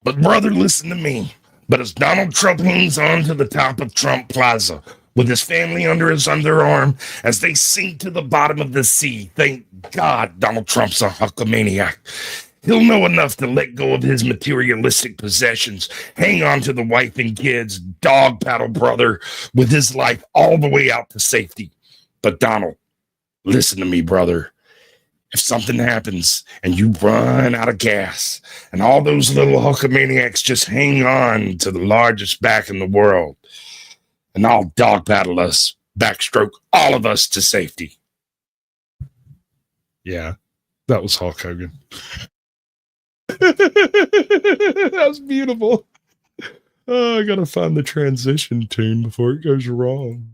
But brother, listen to me. But as Donald Trump hangs on to the top of Trump Plaza, with his family under his underarm, as they sink to the bottom of the sea, thank God Donald Trump's a Hulkamaniac. He'll know enough to let go of his materialistic possessions, hang on to the wife and kids, dog paddle brother, with his life all the way out to safety. But Donald, listen to me, brother. If something happens and you run out of gas and all those little Hulkamaniacs just hang on to the largest back in the world, and I'll dog paddle us, backstroke all of us to safety. Yeah, that was Hulk Hogan. That was beautiful. Oh, I gotta find the transition tune before it goes wrong.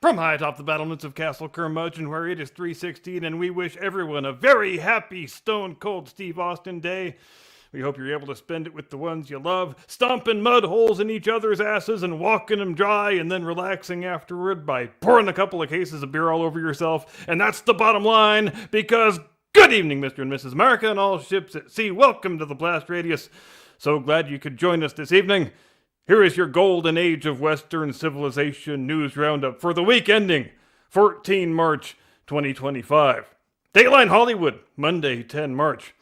From high atop the battlements of Castle Curmudgeon, where it is 3:16, and we wish everyone a very happy Stone Cold Steve Austin Day. We hope you're able to spend it with the ones you love, stomping mud holes in each other's asses and walking them dry, and then relaxing afterward by pouring a couple of cases of beer all over yourself. And that's the bottom line, because good evening, Mr. and Mrs. America, and all ships at sea. Welcome to the Blast Radius. So glad you could join us this evening. Here is your golden age of Western civilization news roundup for the week ending 14 March 2025. Dateline Hollywood, Monday, 10 March.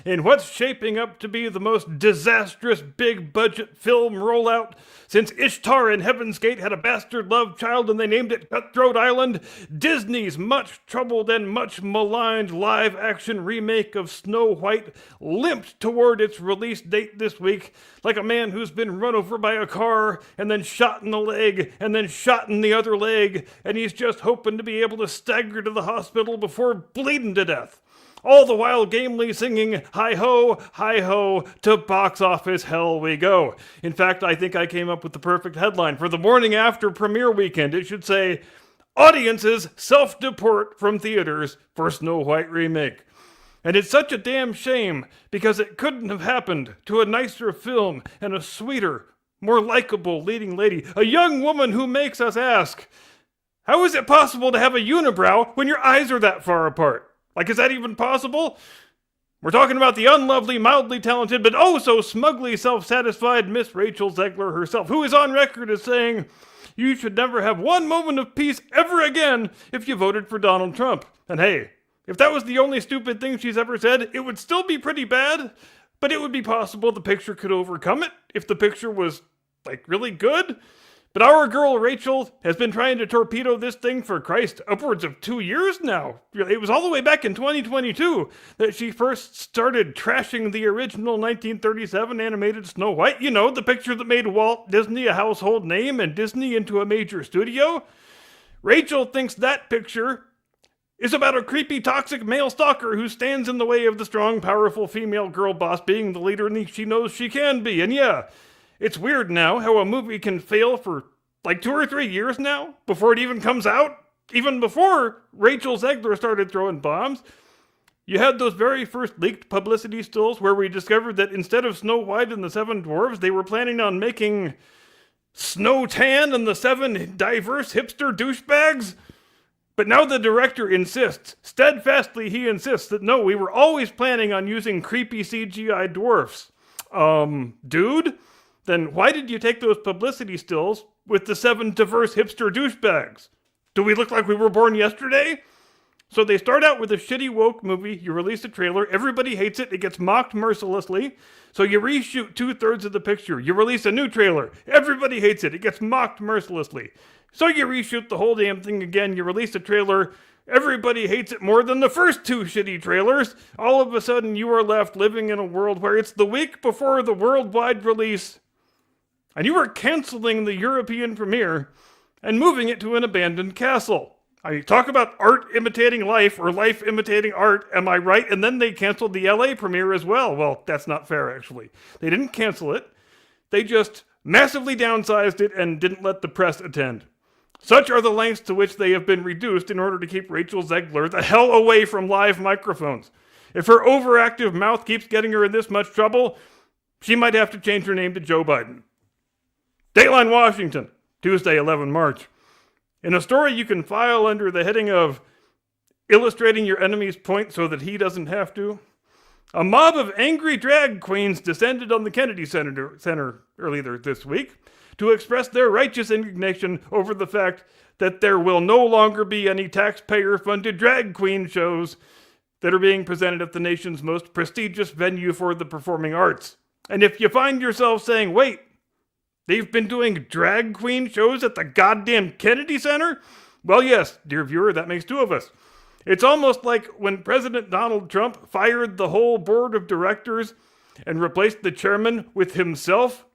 In what's shaping up to be the most disastrous big-budget film rollout since Ishtar and Heaven's Gate had a bastard love child and they named it Cutthroat Island, Disney's much-troubled and much-maligned live-action remake of Snow White limped toward its release date this week like a man who's been run over by a car and then shot in the leg and then shot in the other leg, and he's just hoping to be able to stagger to the hospital before bleeding to death. All the while gamely singing, hi-ho, to box office hell we go. In fact, I think I came up with the perfect headline for the morning after premiere weekend. It should say, audiences self-deport from theaters for Snow White remake. And it's such a damn shame, because it couldn't have happened to a nicer film and a sweeter, more likable leading lady, a young woman who makes us ask, how is it possible to have a unibrow when your eyes are that far apart? Like, is that even possible? We're talking about the unlovely, mildly talented, but oh so smugly self-satisfied Miss Rachel Zegler herself, who is on record as saying, you should never have one moment of peace ever again if you voted for Donald Trump. And hey, If that was the only stupid thing she's ever said, it would still be pretty bad, but it would be possible the picture could overcome it if the picture was, like, really good. But our girl Rachel has been trying to torpedo this thing for Christ upwards of 2 years now. It was all the way back in 2022 that she first started trashing the original 1937 animated Snow White. You know, the picture that made Walt Disney a household name and Disney into a major studio. Rachel thinks that picture is about a creepy, toxic male stalker who stands in the way of the strong, powerful female girl boss being the leader she knows she can be. And yeah, it's weird now how a movie can fail for like 2 or 3 years now before it even comes out. Even before Rachel Zegler started throwing bombs. You had those very first leaked publicity stills where we discovered that instead of Snow White and the Seven Dwarves, they were planning on making Snow Tan and the 7 diverse hipster douchebags. But now the director insists, steadfastly he insists, that no, we were always planning on using creepy CGI dwarfs. Dude? Then why did you take those publicity stills with the 7 diverse hipster douchebags? Do we look like we were born yesterday? So they start out with a shitty woke movie, you release a trailer, everybody hates it, it gets mocked mercilessly. So you reshoot 2/3 of the picture, you release a new trailer, everybody hates it, it gets mocked mercilessly. So you reshoot the whole damn thing again, you release a trailer, everybody hates it more than the first 2 shitty trailers. All of a sudden you are left living in a world where it's the week before the worldwide release, and you are canceling the European premiere and moving it to an abandoned castle. I talk about art imitating life or life imitating art, am I right? And then they canceled the LA premiere as well. Well, that's not fair, actually. They didn't cancel it. They just massively downsized it and didn't let the press attend. Such are the lengths to which they have been reduced in order to keep Rachel Zegler the hell away from live microphones. If her overactive mouth keeps getting her in this much trouble, she might have to change her name to Joe Biden. Dateline Washington, Tuesday, 11 March. In a story you can file under the heading of illustrating your enemy's point so that he doesn't have to, a mob of angry drag queens descended on the Kennedy Center earlier this week to express their righteous indignation over the fact that there will no longer be any taxpayer-funded drag queen shows that are being presented at the nation's most prestigious venue for the performing arts. And if you find yourself saying, wait, they've been doing drag queen shows at the goddamn Kennedy Center? Well, yes, dear viewer, that makes 2 of us. It's almost like when President Donald Trump fired the whole board of directors and replaced the chairman with himself.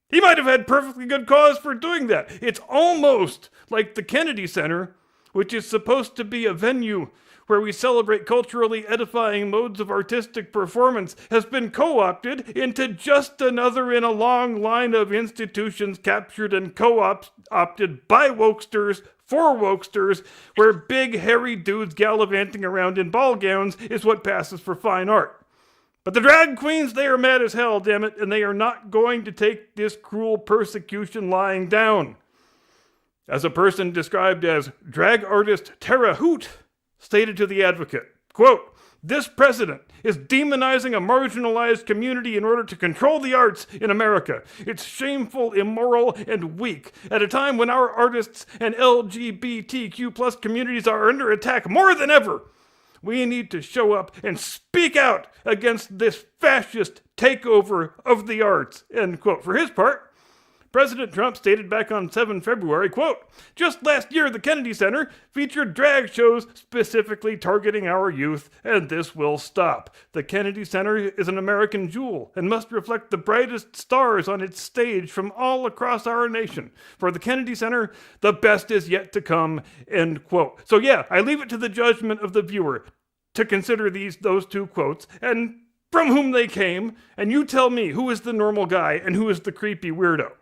He might have had perfectly good cause for doing that. It's almost like the Kennedy Center, which is supposed to be a venue where we celebrate culturally edifying modes of artistic performance, has been co-opted into just another in a long line of institutions captured and co-opted by wokesters for wokesters, where big hairy dudes gallivanting around in ball gowns is what passes for fine art. But the drag queens, they are mad as hell, damn it, and they are not going to take this cruel persecution lying down. As a person described as drag artist Tara Hoot stated to The Advocate, quote, "This president is demonizing a marginalized community in order to control the arts in America. It's shameful, immoral, and weak. At a time when our artists and LGBTQ+ communities are under attack more than ever, we need to show up and speak out against this fascist takeover of the arts," end quote. For his part, President Trump stated back on 7 February, quote, "Just last year, the Kennedy Center featured drag shows specifically targeting our youth, and this will stop. The Kennedy Center is an American jewel and must reflect the brightest stars on its stage from all across our nation. For the Kennedy Center, the best is yet to come," end quote. So yeah, I leave it to the judgment of the viewer to consider those 2 quotes and from whom they came, and you tell me who is the normal guy and who is the creepy weirdo.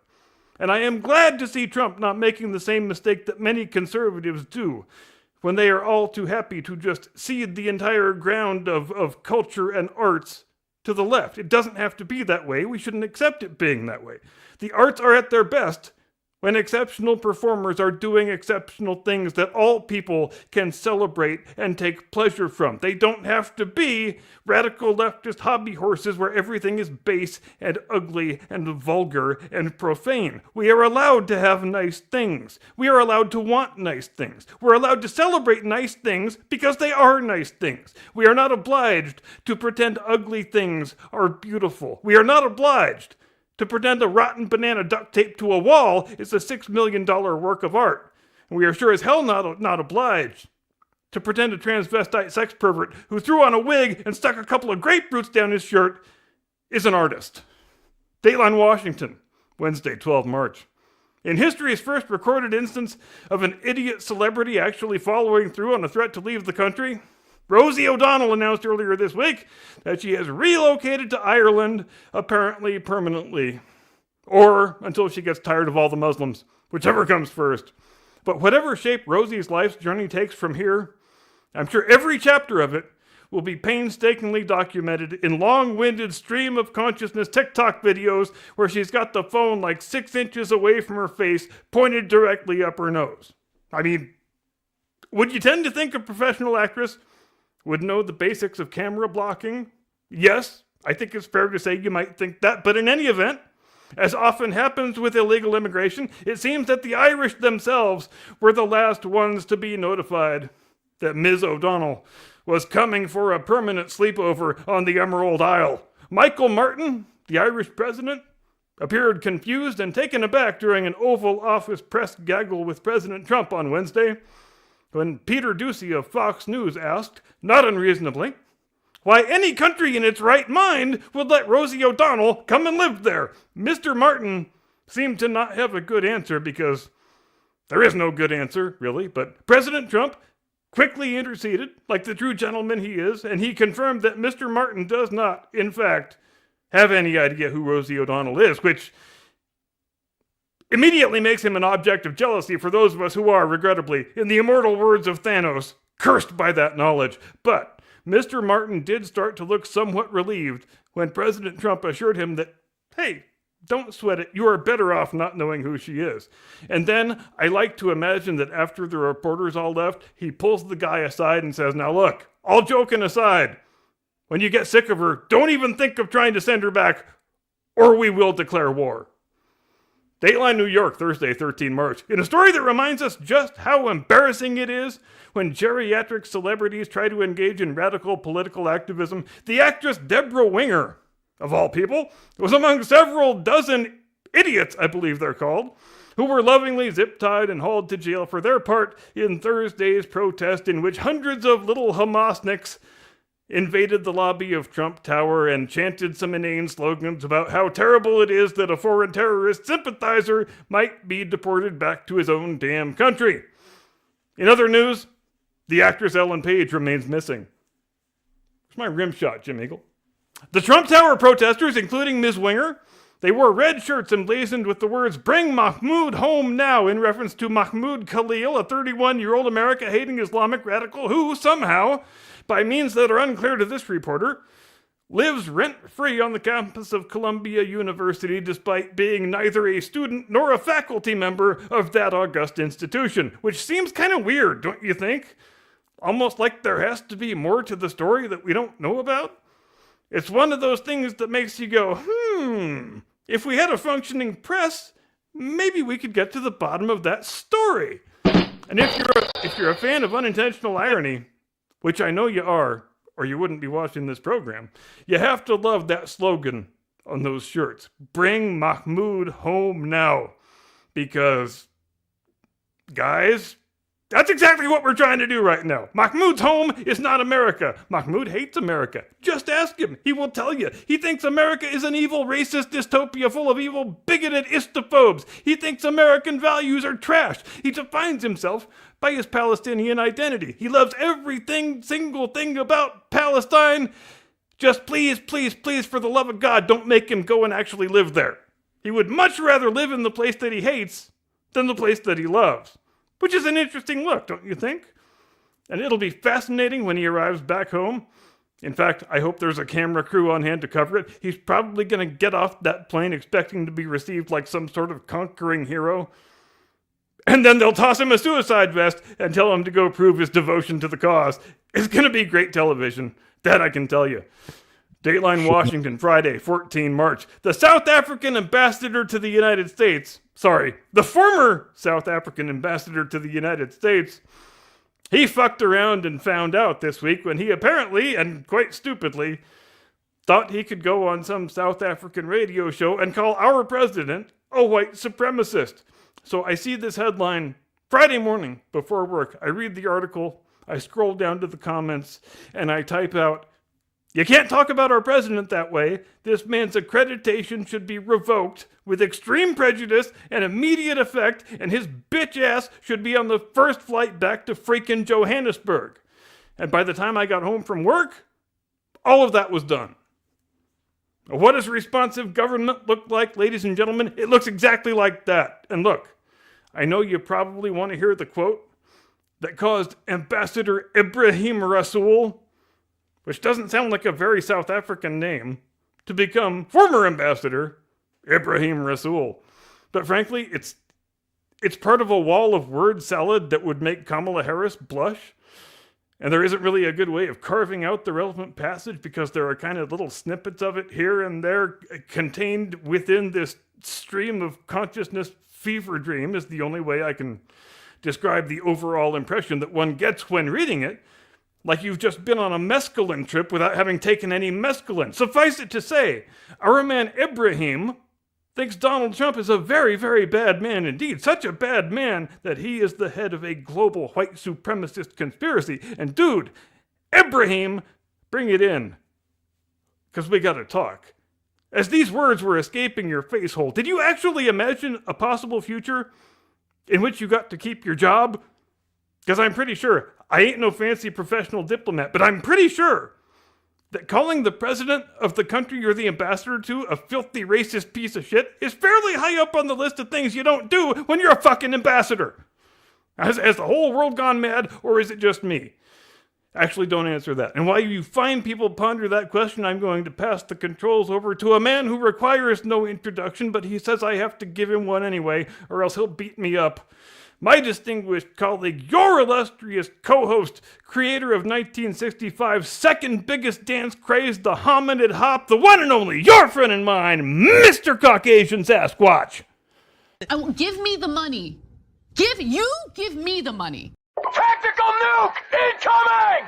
And I am glad to see Trump not making the same mistake that many conservatives do when they are all too happy to just cede the entire ground of culture and arts to the left. It doesn't have to be that way. We shouldn't accept it being that way. The arts are at their best when exceptional performers are doing exceptional things that all people can celebrate and take pleasure from. They don't have to be radical leftist hobby horses where everything is base and ugly and vulgar and profane. We are allowed to have nice things. We are allowed to want nice things. We're allowed to celebrate nice things because they are nice things. We are not obliged to pretend ugly things are beautiful. We are not obliged to pretend a rotten banana duct taped to a wall is a $6 million work of art. And we are sure as hell not obliged to pretend a transvestite sex pervert who threw on a wig and stuck a couple of grapefruits down his shirt is an artist. Dateline Washington, Wednesday, 12 March. In history's first recorded instance of an idiot celebrity actually following through on a threat to leave the country, Rosie O'Donnell announced earlier this week that she has relocated to Ireland, apparently permanently. Or until she gets tired of all the Muslims, whichever comes first. But whatever shape Rosie's life's journey takes from here, I'm sure every chapter of it will be painstakingly documented in long-winded stream of consciousness TikTok videos where she's got the phone like 6 inches away from her face, pointed directly up her nose. I mean, would you tend to think a professional actress would know the basics of camera blocking? Yes, I think it's fair to say you might think that, but in any event, as often happens with illegal immigration, it seems that the Irish themselves were the last ones to be notified that Ms. O'Donnell was coming for a permanent sleepover on the Emerald Isle. Michael Martin, the Irish president, appeared confused and taken aback during an Oval Office press gaggle with President Trump on Wednesday, when Peter Doocy of Fox News asked, not unreasonably, why any country in its right mind would let Rosie O'Donnell come and live there. Mr. Martin seemed to not have a good answer because there is no good answer, really, but President Trump quickly interceded, like the true gentleman he is, and he confirmed that Mr. Martin does not, in fact, have any idea who Rosie O'Donnell is, which immediately makes him an object of jealousy for those of us who are, regrettably, in the immortal words of Thanos, cursed by that knowledge. But Mr. Martin did start to look somewhat relieved when President Trump assured him that, hey, don't sweat it, you are better off not knowing who she is. And then I like to imagine that after the reporters all left, he pulls the guy aside and says, now look, all joking aside, when you get sick of her, don't even think of trying to send her back, or we will declare war. Dateline New York, Thursday, 13 March. In a story that reminds us just how embarrassing it is when geriatric celebrities try to engage in radical political activism, the actress Deborah Winger, of all people, was among several dozen idiots, I believe they're called, who were lovingly zip-tied and hauled to jail for their part in Thursday's protest in which hundreds of little Hamasniks invaded the lobby of Trump Tower and chanted some inane slogans about how terrible it is that a foreign terrorist sympathizer might be deported back to his own damn country. In other news, the actress Ellen Page remains missing. Where's my rim shot, Jim Eagle? The Trump Tower protesters, including Ms. Winger, they wore red shirts emblazoned with the words, "Bring Mahmoud home now," in reference to Mahmoud Khalil, a 31-year-old America-hating Islamic radical who, somehow, by means that are unclear to this reporter, lives rent-free on the campus of Columbia University despite being neither a student nor a faculty member of that august institution, which seems kind of weird, don't you think? Almost like there has to be more to the story that we don't know about. It's one of those things that makes you go, if we had a functioning press, maybe we could get to the bottom of that story. And if you're a fan of unintentional irony, which I know you are, or you wouldn't be watching this program, you have to love that slogan on those shirts. Bring Mahmoud home now. Because, guys, that's exactly what we're trying to do right now. Mahmoud's home is not America. Mahmoud hates America. Just ask him. He will tell you. He thinks America is an evil, racist dystopia full of evil, bigoted istophobes. He thinks American values are trash. He defines himself by his Palestinian identity. He loves single thing about Palestine. Just please, please, please, for the love of God, don't make him go and actually live there. He would much rather live in the place that he hates than the place that he loves. Which is an interesting look, don't you think? And it'll be fascinating when he arrives back home. In fact, I hope there's a camera crew on hand to cover it. He's probably going to get off that plane expecting to be received like some sort of conquering hero. and then they'll toss him a suicide vest and tell him to go prove his devotion to the cause. It's going to be great television. That I can tell you. Dateline Washington, Friday, 14 March. The South African ambassador to the United States, the former South African ambassador to the United States, he fucked around and found out this week when he apparently, and quite stupidly, thought he could go on some South African radio show and call our president a white supremacist. So I see this headline Friday morning before work. I read the article, I scroll down to the comments, and I type out, "You can't talk about our president that way. This man's accreditation should be revoked with extreme prejudice and immediate effect, and his bitch ass should be on the first flight back to freaking Johannesburg." And by the time I got home from work, all of that was done. What does responsive government look like, ladies and gentlemen? It looks exactly like that. And look, I know you probably want to hear the quote that caused Ambassador Ibrahim Rasool, which doesn't sound like a very South African name, to become former Ambassador Ibrahim Rasool. But frankly, it's part of a wall of word salad that would make Kamala Harris blush. And there isn't really a good way of carving out the relevant passage because there are kind of little snippets of it here and there contained within this stream of consciousness fever dream is the only way I can describe the overall impression that one gets when reading it. Like you've just been on a mescaline trip without having taken any mescaline. Suffice it to say, our man Ibrahim thinks Donald Trump is a very, very bad man indeed. Such a bad man that he is the head of a global white supremacist conspiracy. And dude, Ibrahim, bring it in. Because we gotta talk. As these words were escaping your face hole, did you actually imagine a possible future in which you got to keep your job? Because I'm pretty sure, I ain't no fancy professional diplomat, but I'm pretty sure that calling the president of the country you're the ambassador to a filthy racist piece of shit is fairly high up on the list of things you don't do when you're a fucking ambassador. Has the whole world gone mad, or is it just me? Actually, don't answer that. And while you fine people ponder that question, I'm going to pass the controls over to a man who requires no introduction, but he says I have to give him one anyway, or else he'll beat me up. My distinguished colleague, your illustrious co-host, creator of 1965's second biggest dance craze, the hominid hop, the one and only, your friend and mine, Mr. Caucasian Sasquatch. Give me the money. Give me the money. Tactical nuke incoming!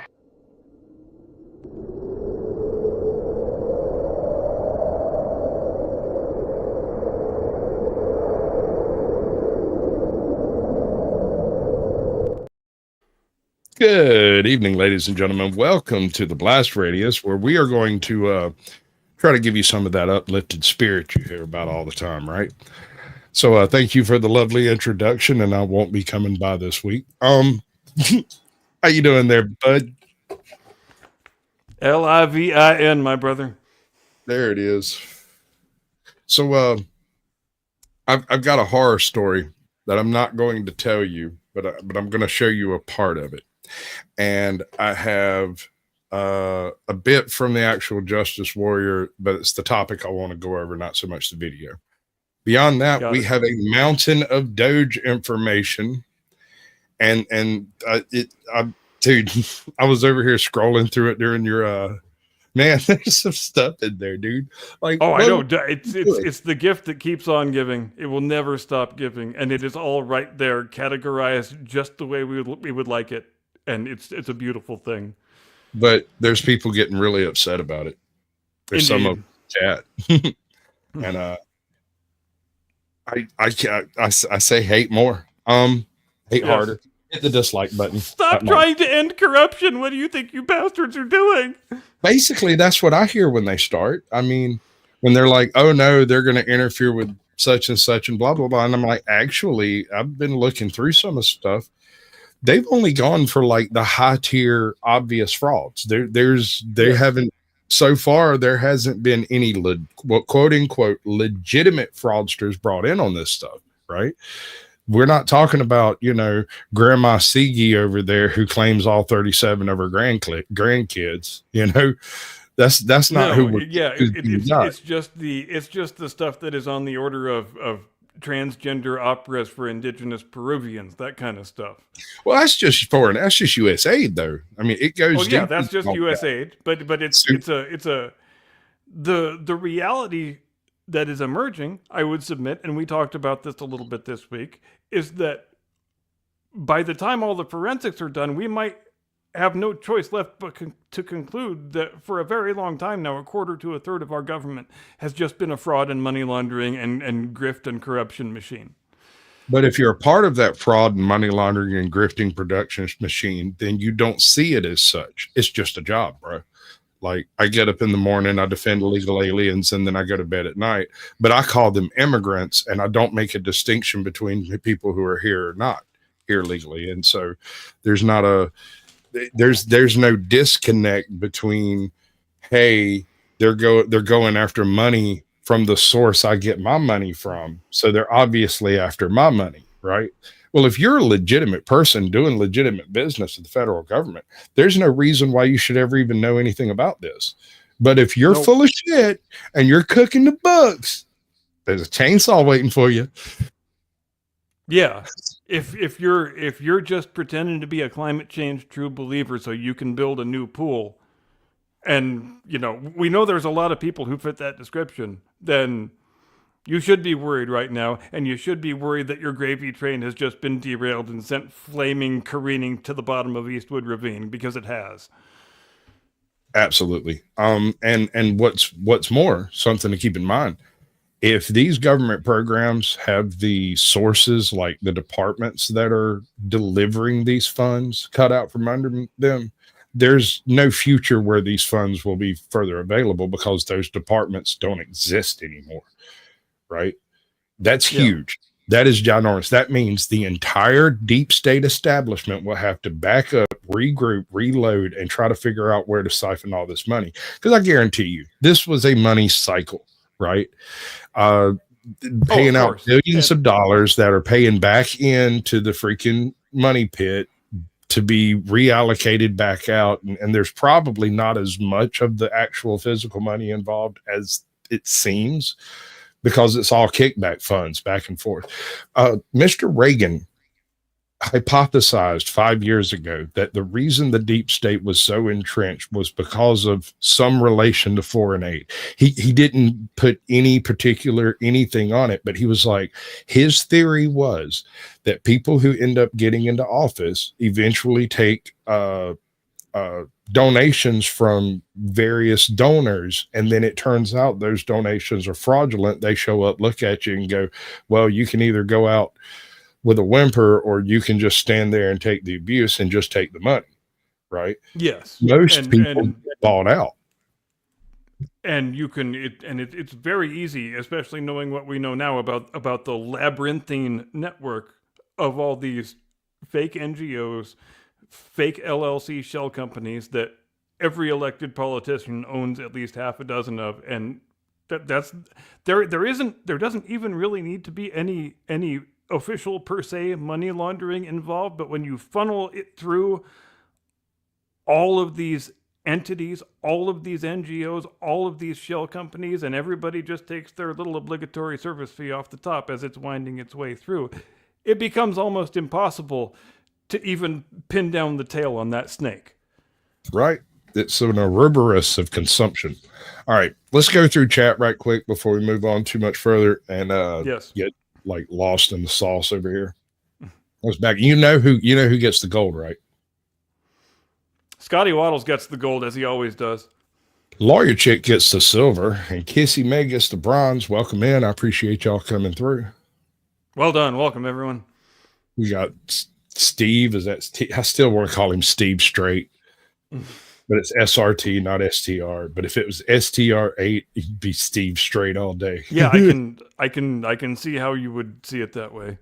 Good evening, ladies and gentlemen. Welcome to the Blast Radius, where we are going to try to give you some of that uplifted spirit you hear about all the time, right? So thank you for the lovely introduction, and I won't be coming by this week. How you doing there, bud? Livin, my brother. There it is. So I've got a horror story that I'm not going to tell you, but I'm going to show you a part of it. And I have a bit from the actual Justice Warrior, but it's the topic I want to go over, not so much the video. Beyond that, we have a mountain of Doge information. And dude, I was over here scrolling through it during your man, there's some stuff in there, dude. Like, oh, I know. It's the gift that keeps on giving. It will never stop giving, and it is all right there, categorized just the way we would like it, and it's a beautiful thing. But there's people getting really upset about it. There's some of chat, and I say hate more. Hate harder. Hit the dislike button. Stop trying to end corruption. What do you think you bastards are doing? Basically, that's what I hear when they start. I mean, when they're like, oh no, they're going to interfere with such and such and blah, blah, blah. And I'm like, actually, I've been looking through some of the stuff. They've only gone for like the high tier obvious frauds. They haven't, so far, there hasn't been any quote unquote legitimate fraudsters brought in on this stuff, right? We're not talking about, Grandma Sigi over there who claims all 37 of her grandkids. That's not who. It's just the stuff that is on the order of transgender operas for indigenous Peruvians, that kind of stuff. Well, that's just foreign. That's just U.S. aid, though. I mean, it goes. Oh yeah, deep that's just into U.S. that. aid, but the reality that is emerging, I would submit, and we talked about this a little bit this week, is that by the time all the forensics are done, we might have no choice left but to conclude that for a very long time now, a quarter to a third of our government has just been a fraud and money laundering and grift and corruption machine. But if you're a part of that fraud and money laundering and grifting production machine, then you don't see it as such. It's just a job, bro. Like, I get up in the morning, I defend illegal aliens, and then I go to bed at night. But I call them immigrants, and I don't make a distinction between the people who are here or not here legally. And so there's no disconnect between, hey, they're going after money from the source I get my money from. So they're obviously after my money, right? Well, if you're a legitimate person doing legitimate business with the federal government, there's no reason why you should ever even know anything about this. But if you're full of shit and you're cooking the books, there's a chainsaw waiting for you. Yeah. If you're just pretending to be a climate change true believer so you can build a new pool, and we know there's a lot of people who fit that description, then you should be worried right now, and you should be worried that your gravy train has just been derailed and sent flaming, careening to the bottom of Eastwood Ravine, because it has. Absolutely. And what's more, something to keep in mind, if these government programs have the sources, like the departments that are delivering these funds, cut out from under them, there's no future where these funds will be further available, because those departments don't exist anymore. Right? That's huge. That is ginormous. That means the entire deep state establishment will have to back up, regroup, reload, and try to figure out where to siphon all this money. Because I guarantee you, this was a money cycle, right? Paying out billions of dollars that are paying back into the freaking money pit to be reallocated back out. And there's probably not as much of the actual physical money involved as it seems, because it's all kickback funds back and forth. Mr. Reagan hypothesized 5 years ago that the reason the deep state was so entrenched was because of some relation to foreign aid. He didn't put any particular anything on it, but he was like, his theory was that people who end up getting into office eventually take donations from various donors, and then it turns out those donations are fraudulent. They show up, look at you, and go, well, you can either go out with a whimper, or you can just stand there and take the abuse and just take the money, right? Yes. Most people get bought out. And you can, it's very easy, especially knowing what we know now about the labyrinthine network of all these fake NGOs, fake LLC shell companies that every elected politician owns at least half a dozen of, and there doesn't even really need to be any official per se money laundering involved, but when you funnel it through all of these entities, all of these NGOs, all of these shell companies, and everybody just takes their little obligatory service fee off the top as it's winding its way through, it becomes almost impossible to even pin down the tail on that snake. Right. It's an Ouroboros of consumption. All right, let's go through chat right quick before we move on too much further and get like lost in the sauce over here. Let's back. You know who gets the gold, right? Scotty Waddles gets the gold, as he always does. Lawyer Chick gets the silver, and Kissy May gets the bronze. Welcome in. I appreciate y'all coming through. Well done. Welcome, everyone. We got Steve. I still want to call him Steve Straight, but it's SRT, not STR. But if it was STR8, he'd be Steve Straight all day. Yeah, I can see how you would see it that way.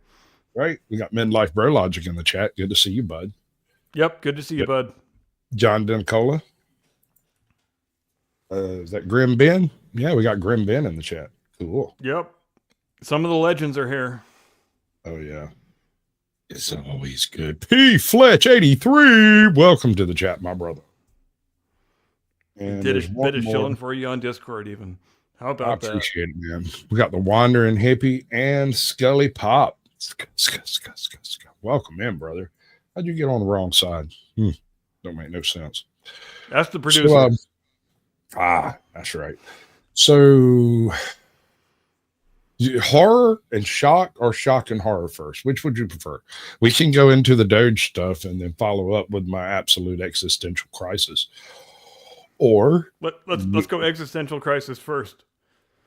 Right. We got Midlife Bro Logic in the chat. Good to see you, bud. Yep. Good to see you, bud. John Dencola. Is that Grim Ben? Yeah, we got Grim Ben in the chat. Cool. Yep. Some of the legends are here. Oh, yeah. It's always good. P. Fletch 83. Welcome to the chat, my brother. And Did a bit of shilling for you on Discord, even. How I about that? appreciate it, man. We got the Wandering Hippie and Scully Pop. Welcome in, brother. How'd you get on the wrong side? Don't make no sense. That's the producer. So, that's right. So, horror and shock, or shock and horror first? Which would you prefer? We can go into the Doge stuff and then follow up with my absolute existential crisis. Or let's go existential crisis first.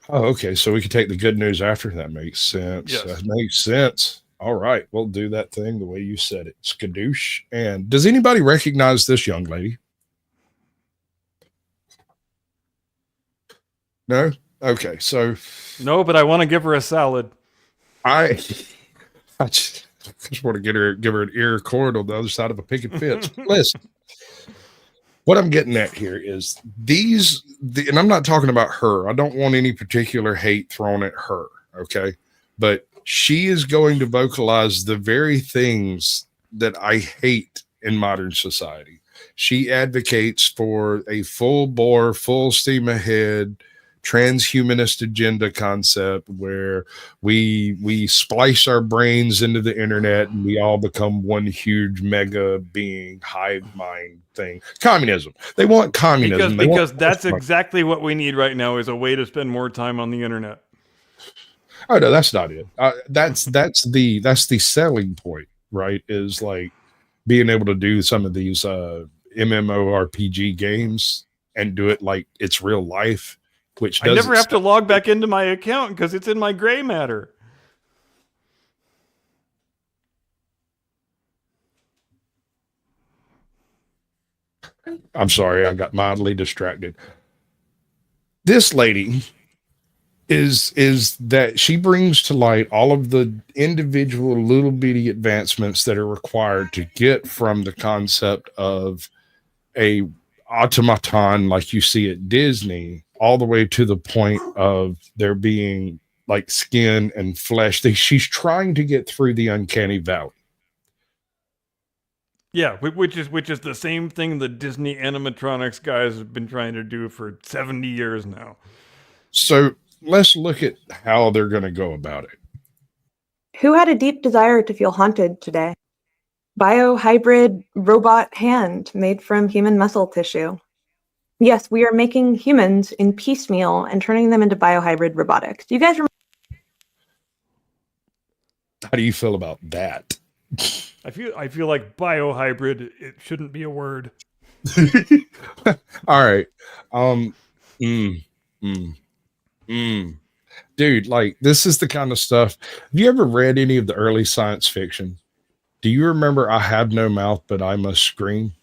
oh, okay. So we can take the good news after. That makes sense. Yes. That makes sense. All right. We'll do that thing the way you said it. Skadoosh. And does anybody recognize this young lady? No? Okay. So No, but I want to give her a salad. I just want to give her an ear cord on the other side of a picket fence. Listen. What I'm getting at here is and I'm not talking about her. I don't want any particular hate thrown at her, okay? But she is going to vocalize the very things that I hate in modern society. She advocates for a full bore, full steam ahead transhumanist agenda concept where we splice our brains into the internet and we all become one huge mega being hive mind thing. Communism. They want communism. Because that's exactly what we need right now, is a way to spend more time on the internet. Oh no, that's not it. That's the selling point, right? Is like being able to do some of these MMORPG games and do it like it's real life. Which I never have to log back into my account because it's in my gray matter. I'm sorry, I got mildly distracted. This lady is that she brings to light all of the individual little bitty advancements that are required to get from the concept of a automaton like you see at Disney all the way to the point of there being like skin and flesh. She's trying to get through the uncanny valley. Yeah, which is the same thing the Disney animatronics guys have been trying to do for 70 years now. So let's look at how they're going to go about it. Who had a deep desire to feel haunted today? Biohybrid robot hand made from human muscle tissue. Yes, we are making humans in piecemeal and turning them into biohybrid robotics. Do you guys remember? How do you feel about that? I feel like biohybrid, it shouldn't be a word. All right. Dude, like this is the kind of stuff. Have you ever read any of the early science fiction? Do you remember I have no mouth, but I must scream?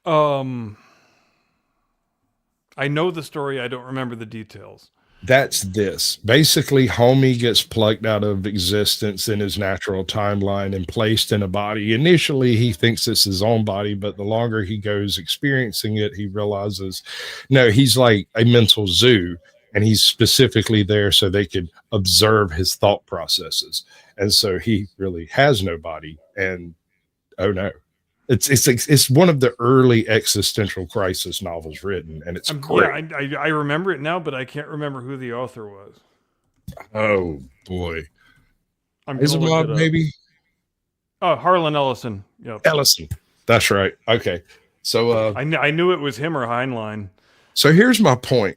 I know the story. I don't remember the details. That's this. Basically, homie gets plucked out of existence in his natural timeline and placed in a body. Initially, he thinks it's his own body, but the longer he goes experiencing it, he realizes, no, he's like a mental zoo, and he's specifically there so they could observe his thought processes. And so he really has no body. And oh no. It's one of the early existential crisis novels written, and it's great. Yeah, I remember it now, but I can't remember who the author was. Oh boy, Asimov, maybe. Oh, Harlan Ellison. Yep. Ellison. That's right. Okay, so I knew it was him or Heinlein. So here's my point.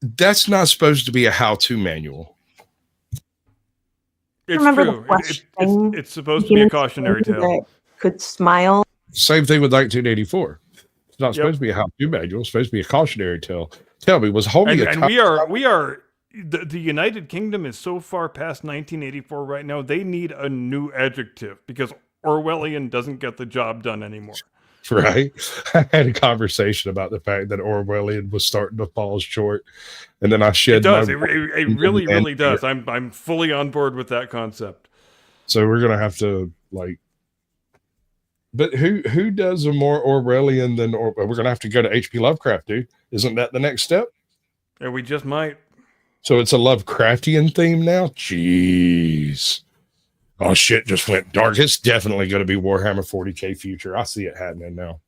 That's not supposed to be a how-to manual. It's true. It's supposed to be a cautionary tale. Could smile. Same thing with 1984. It's not supposed to be a how-to manual. It's supposed to be a cautionary tale. Tell me, was homie and we are the United Kingdom is so far past 1984 right now. They need a new adjective because Orwellian doesn't get the job done anymore. Right. I had a conversation about the fact that Orwellian was starting to fall short, and then I shed. It does. It really does. I'm fully on board with that concept. So we're gonna have to like. But who does a more Orwellian than we're gonna have to go to H.P. Lovecraft, dude? Isn't that the next step? Yeah, we just might. So it's a Lovecraftian theme now? Jeez. Oh shit, just went dark. It's definitely gonna be Warhammer 40K future. I see it happening now.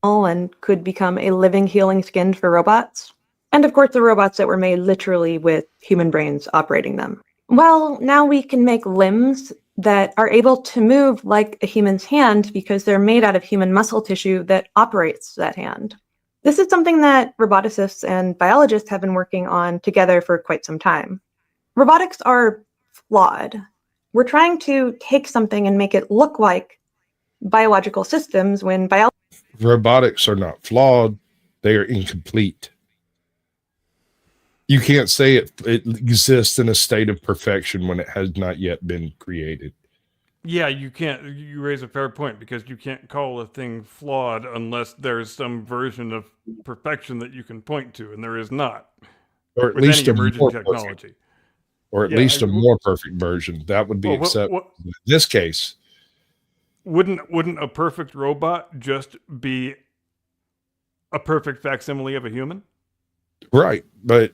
and could become a living, healing skin for robots. And of course, the robots that were made literally with human brains operating them. Well, now we can make limbs that are able to move like a human's hand because they're made out of human muscle tissue that operates that hand. This is something that roboticists and biologists have been working on together for quite some time. Robotics are flawed. We're trying to take something and make it look like biological systems when Robotics are not flawed, they are incomplete. You can't say it exists in a state of perfection when it has not yet been created. Yeah, you can't. You raise a fair point, because you can't call a thing flawed unless there's some version of perfection that you can point to, and there is not. Or at with least any a emerging more technology. perfect, or at Yeah, least a more perfect version. That would be Well, acceptable. In this case, wouldn't a perfect robot just be a perfect facsimile of a human? right. But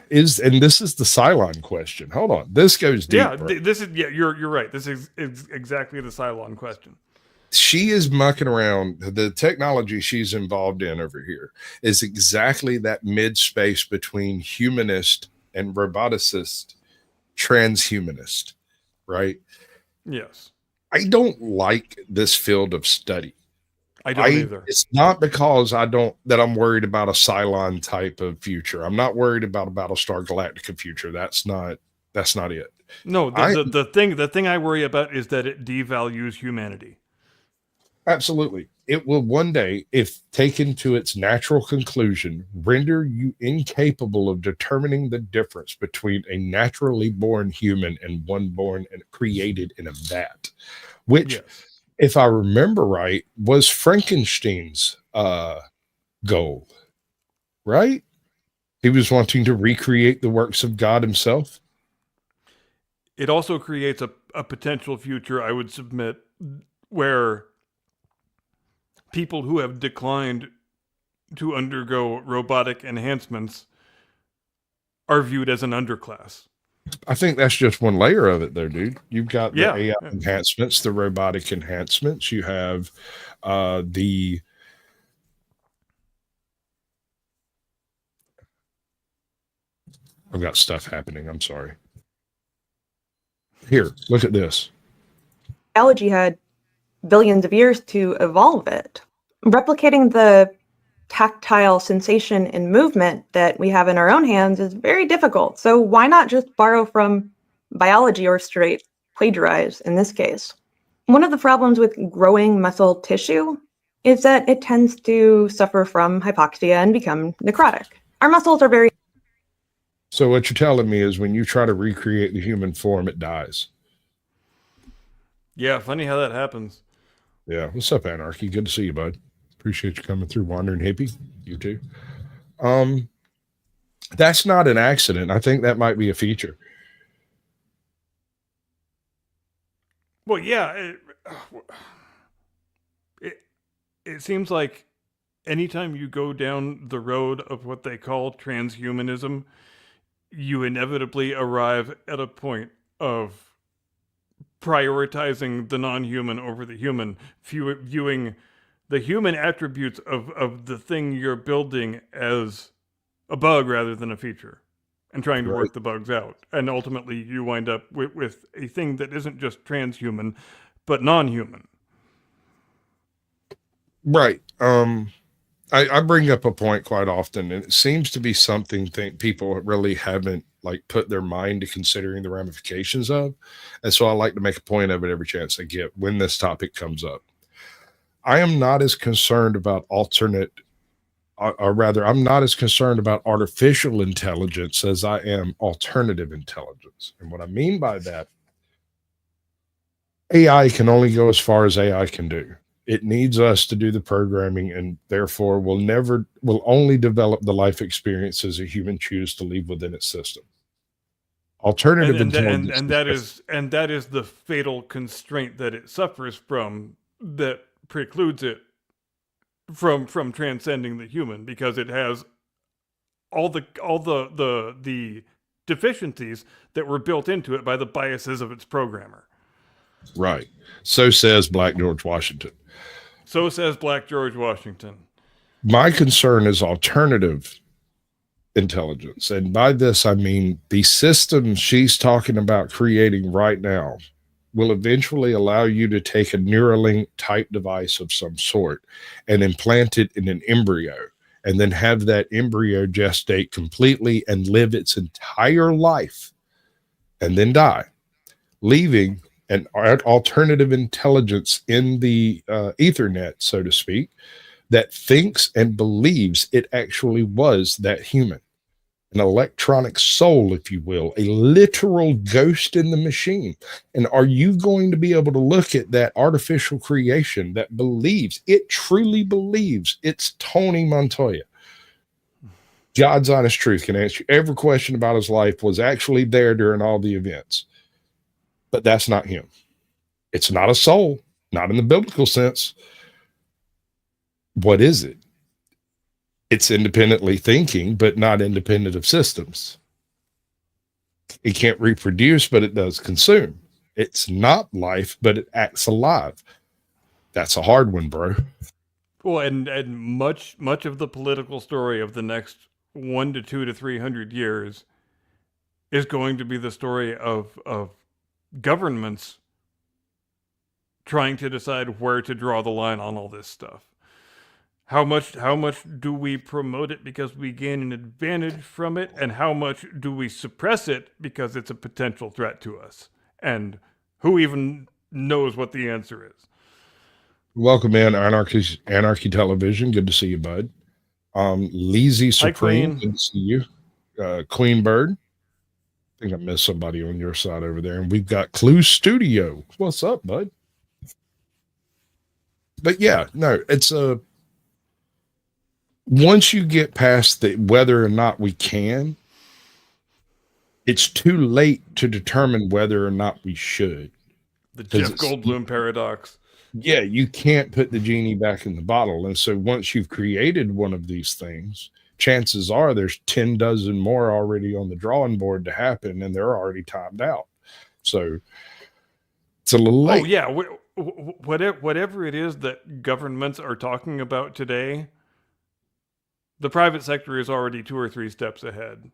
this is the Cylon question. Hold on. This goes deep. Yeah, right? this is you're right. This is exactly the Cylon question. She is mucking around. The technology she's involved in over here is exactly that mid space between humanist and roboticist, transhumanist, right? Yes, I don't like this field of study. I don't either. It's not because that I'm worried about a Cylon type of future. I'm not worried about a Battlestar Galactica future. That's not it. No, the thing I worry about is that it devalues humanity. Absolutely. It will one day, if taken to its natural conclusion, render you incapable of determining the difference between a naturally born human and one born and created in a vat, which, Yes. if I remember right, was Frankenstein's goal, right? He was wanting to recreate the works of God himself. It also creates a potential future, I would submit, where people who have declined to undergo robotic enhancements are viewed as an underclass. I think that's just one layer of it, though, dude. You've got the Yeah. AI enhancements, the robotic enhancements. You have the I've got stuff happening. I'm sorry. Here, look at this. biology had billions of years to evolve it. Replicating the tactile sensation and movement that we have in our own hands is very difficult. So why not just borrow from biology or straight plagiarize in this case? One of the problems with growing muscle tissue is that it tends to suffer from hypoxia and become necrotic. Our muscles are very So what you're telling me is when you try to recreate the human form, it dies. Yeah, funny how that happens. Yeah. What's up, Anarchy? Good to see you, bud. Appreciate you coming through, Wandering Hippie. You too. That's not an accident. I think that might be a feature. Well, yeah, it seems like anytime you go down the road of what they call transhumanism, you inevitably arrive at a point of prioritizing the non-human over the human, viewing the human attributes of the thing you're building as a bug rather than a feature, and trying to work the bugs out. And ultimately you wind up with a thing that isn't just transhuman, but non-human. Right. I bring up a point quite often, and it seems to be something people really haven't put their mind to considering the ramifications of. And so I like to make a point of it every chance I get when this topic comes up. I am not as concerned about I'm not as concerned about artificial intelligence as I am alternative intelligence. And what I mean by that, AI can only go as far as AI can do. It needs us to do the programming, and therefore will only develop the life experiences a human choose to leave within its system. Alternative intelligence, and that is the fatal constraint that it suffers from, that precludes it from transcending the human, because it has all the deficiencies that were built into it by the biases of its programmer. Right. So says Black George Washington. So says Black George Washington. My concern is alternative intelligence. And by this, I mean the system she's talking about creating right now will eventually allow you to take a Neuralink type device of some sort and implant it in an embryo, and then have that embryo gestate completely and live its entire life and then die, leaving an alternative intelligence in the Ethernet, so to speak, that thinks and believes it actually was that human. An electronic soul, if you will, a literal ghost in the machine. And are you going to be able to look at that artificial creation that believes, it truly believes it's Tony Montoya? God's honest truth, can answer every question about his life, was actually there during all the events. But that's not him. It's not a soul, not in the biblical sense. What is it? It's independently thinking, but not independent of systems. It can't reproduce, but it does consume. It's not life, but it acts alive. That's a hard one, bro. Well, and much of the political story of the next 1 to 2 to 300 years is going to be the story of governments trying to decide where to draw the line on all this stuff. How much do we promote it because we gain an advantage from it, and how much do we suppress it because it's a potential threat to us? And who even knows what the answer is? Welcome in, Anarchy Television. Good to see you, bud. Leezy Supreme. Queen. Good to see you. Queen Bird. I think I missed somebody on your side over there. And we've got Clue Studio. What's up, bud? But yeah, no, it's a. Once you get past the whether or not we can, it's too late to determine whether or not we should. The Jeff Goldblum paradox. Yeah, you can't put the genie back in the bottle. And so once you've created one of these things, chances are there's 10 dozen more already on the drawing board to happen, and they're already timed out. So it's a little late. Oh, yeah. Whatever it is that governments are talking about today, the private sector is already 2 or 3 steps ahead.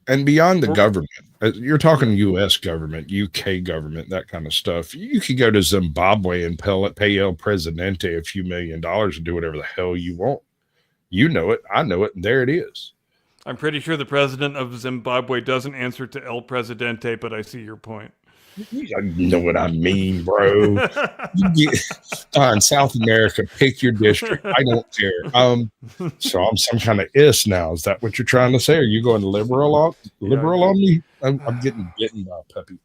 And beyond the government, you're talking U.S. government, UK government, that kind of stuff. You could go to Zimbabwe and pay El Presidente a few $1 million and do whatever the hell you want. You know it. I know it. And there it is. I'm pretty sure the president of Zimbabwe doesn't answer to El Presidente, but I see your point. You know what I mean, bro. Fine, South America, pick your district. I don't care. So I'm some kind of is now. Is that what you're trying to say? Are you going liberal on me? I'm getting bitten by a puppy.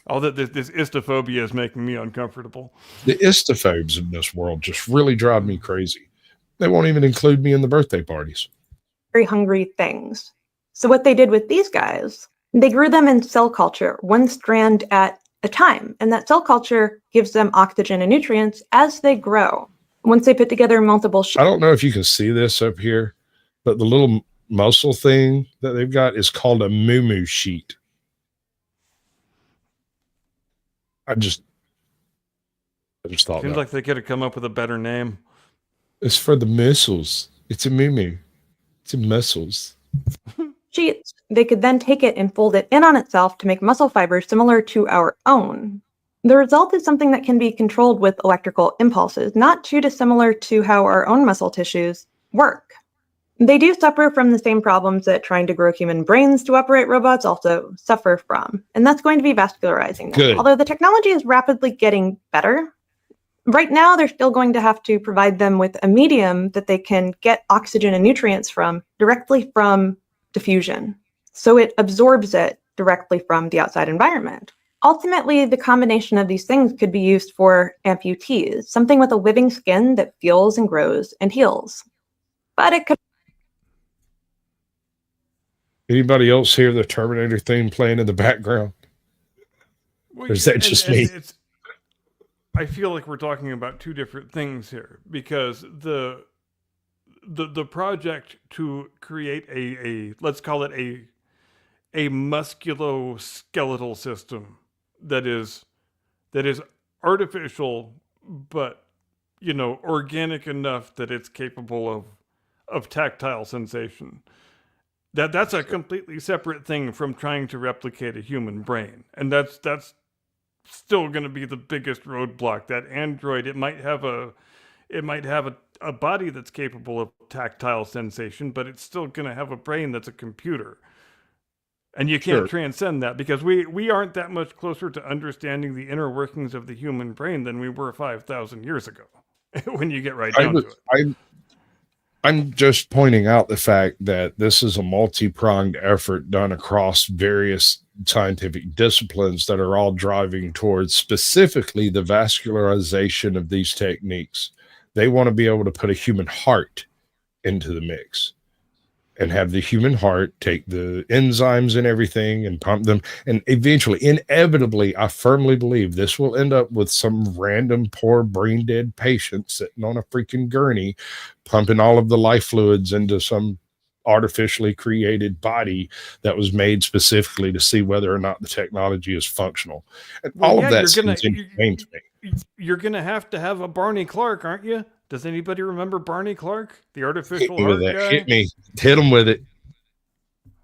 All that this istophobia is making me uncomfortable. The istophobes in this world just really drive me crazy. They won't even include me in the birthday parties. Very hungry things. So what they did with these guys, they grew them in cell culture, one strand at a time. And that cell culture gives them oxygen and nutrients as they grow. Once they put together multiple I don't know if you can see this up here, but the little muscle thing that they've got is called a moo sheet. I just thought Seems like they could have come up with a better name. It's for the muscles. It's a moo. It's a muscles. sheets, they could then take it and fold it in on itself to make muscle fibers similar to our own. The result is something that can be controlled with electrical impulses, not too dissimilar to how our own muscle tissues work. They do suffer from the same problems that trying to grow human brains to operate robots also suffer from, and that's going to be vascularizing them. Good. Although the technology is rapidly getting better, right now they're still going to have to provide them with a medium that they can get oxygen and nutrients from directly from diffusion. So it absorbs it directly from the outside environment. Ultimately, the combination of these things could be used for amputees, something with a living skin that feels and grows and heals. But it could. Anybody else hear the Terminator theme playing in the background? Or is that just me? I feel like we're talking about two different things here, because the project to create a let's call it a musculoskeletal system that is artificial, but organic enough that it's capable of tactile sensation. That's a completely separate thing from trying to replicate a human brain, and that's still going to be the biggest roadblock. That android, it might have a body that's capable of tactile sensation, but it's still going to have a brain that's a computer. And you can't transcend that, because we aren't that much closer to understanding the inner workings of the human brain than we were 5,000 years ago, when you get right down to it. I'm just pointing out the fact that this is a multi-pronged effort done across various scientific disciplines that are all driving towards specifically the vascularization of these techniques. They want to be able to put a human heart into the mix and have the human heart take the enzymes and everything and pump them. And eventually, inevitably, I firmly believe this will end up with some random poor brain dead patient sitting on a freaking gurney, pumping all of the life fluids into some artificially created body that was made specifically to see whether or not the technology is functional. And all of that seems inhumane to me. You're going to have a Barney Clark, aren't you? Does anybody remember Barney Clark, the artificial heart guy? Hit him with it.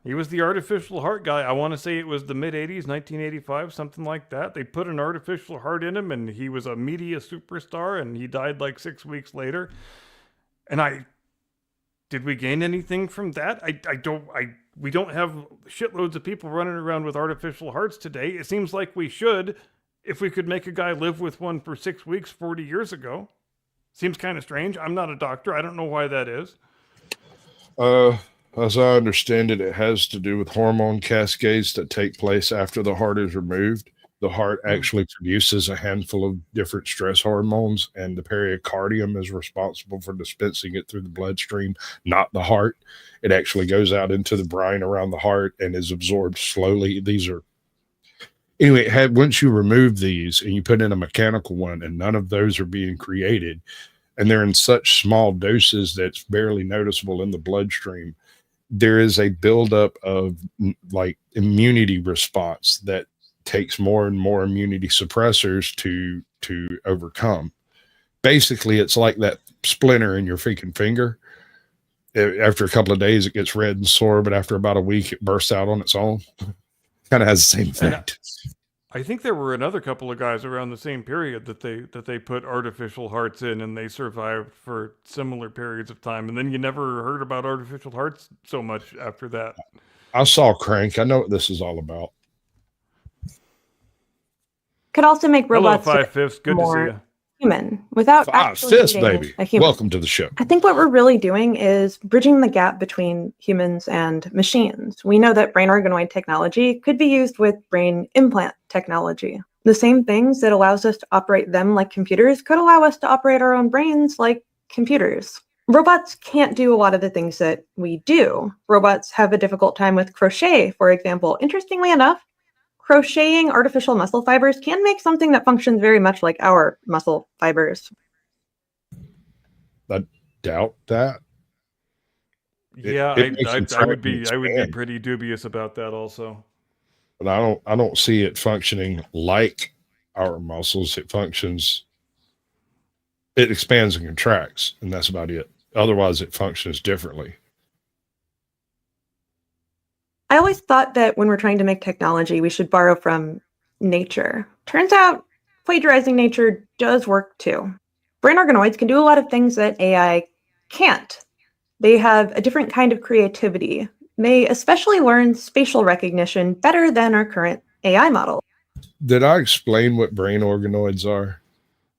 He was the artificial heart guy. I want to say it was the mid-'80s, 1985, something like that. They put an artificial heart in him, and he was a media superstar, and he died like 6 weeks later. And did we gain anything from that? We don't have shitloads of people running around with artificial hearts today. It seems like we should, if we could make a guy live with one for 6 weeks 40 years ago. Seems kind of strange. I'm not a doctor. I don't know why that is. As I understand it, it has to do with hormone cascades that take place after the heart is removed. The heart actually produces a handful of different stress hormones, and the pericardium is responsible for dispensing it through the bloodstream, not the heart. It actually goes out into the brine around the heart and is absorbed slowly. Anyway, once you remove these and you put in a mechanical one, and none of those are being created, and they're in such small doses that's barely noticeable in the bloodstream, there is a buildup of like immunity response that takes more and more immunity suppressors to overcome. Basically, it's like that splinter in your freaking finger. After a couple of days, it gets red and sore, but after about a week, it bursts out on its own. Kind of has the same effect. I think there were another couple of guys around the same period that they put artificial hearts in, and they survived for similar periods of time. And then you never heard about artificial hearts so much after that. I saw Crank. I know what this is all about. Could also make robots Hello, 5/5. Good to see you. Human without actually 5/5, being baby. a human. Welcome to the show. I think what we're really doing is bridging the gap between humans and machines. We know that brain organoid technology could be used with brain implant technology. The same things that allows us to operate them like computers could allow us to operate our own brains like computers. Robots can't do a lot of the things that we do. Robots have a difficult time with crochet, for example. Interestingly enough, crocheting artificial muscle fibers can make something that functions very much like our muscle fibers. I doubt that. Yeah, I would be pretty dubious about that also. But I don't see it functioning like our muscles. It expands and contracts, and that's about it. Otherwise, it functions differently. I always thought that when we're trying to make technology, we should borrow from nature. Turns out plagiarizing nature does work too. Brain organoids can do a lot of things that AI can't. They have a different kind of creativity. They especially learn spatial recognition better than our current AI model. Did I explain what brain organoids are?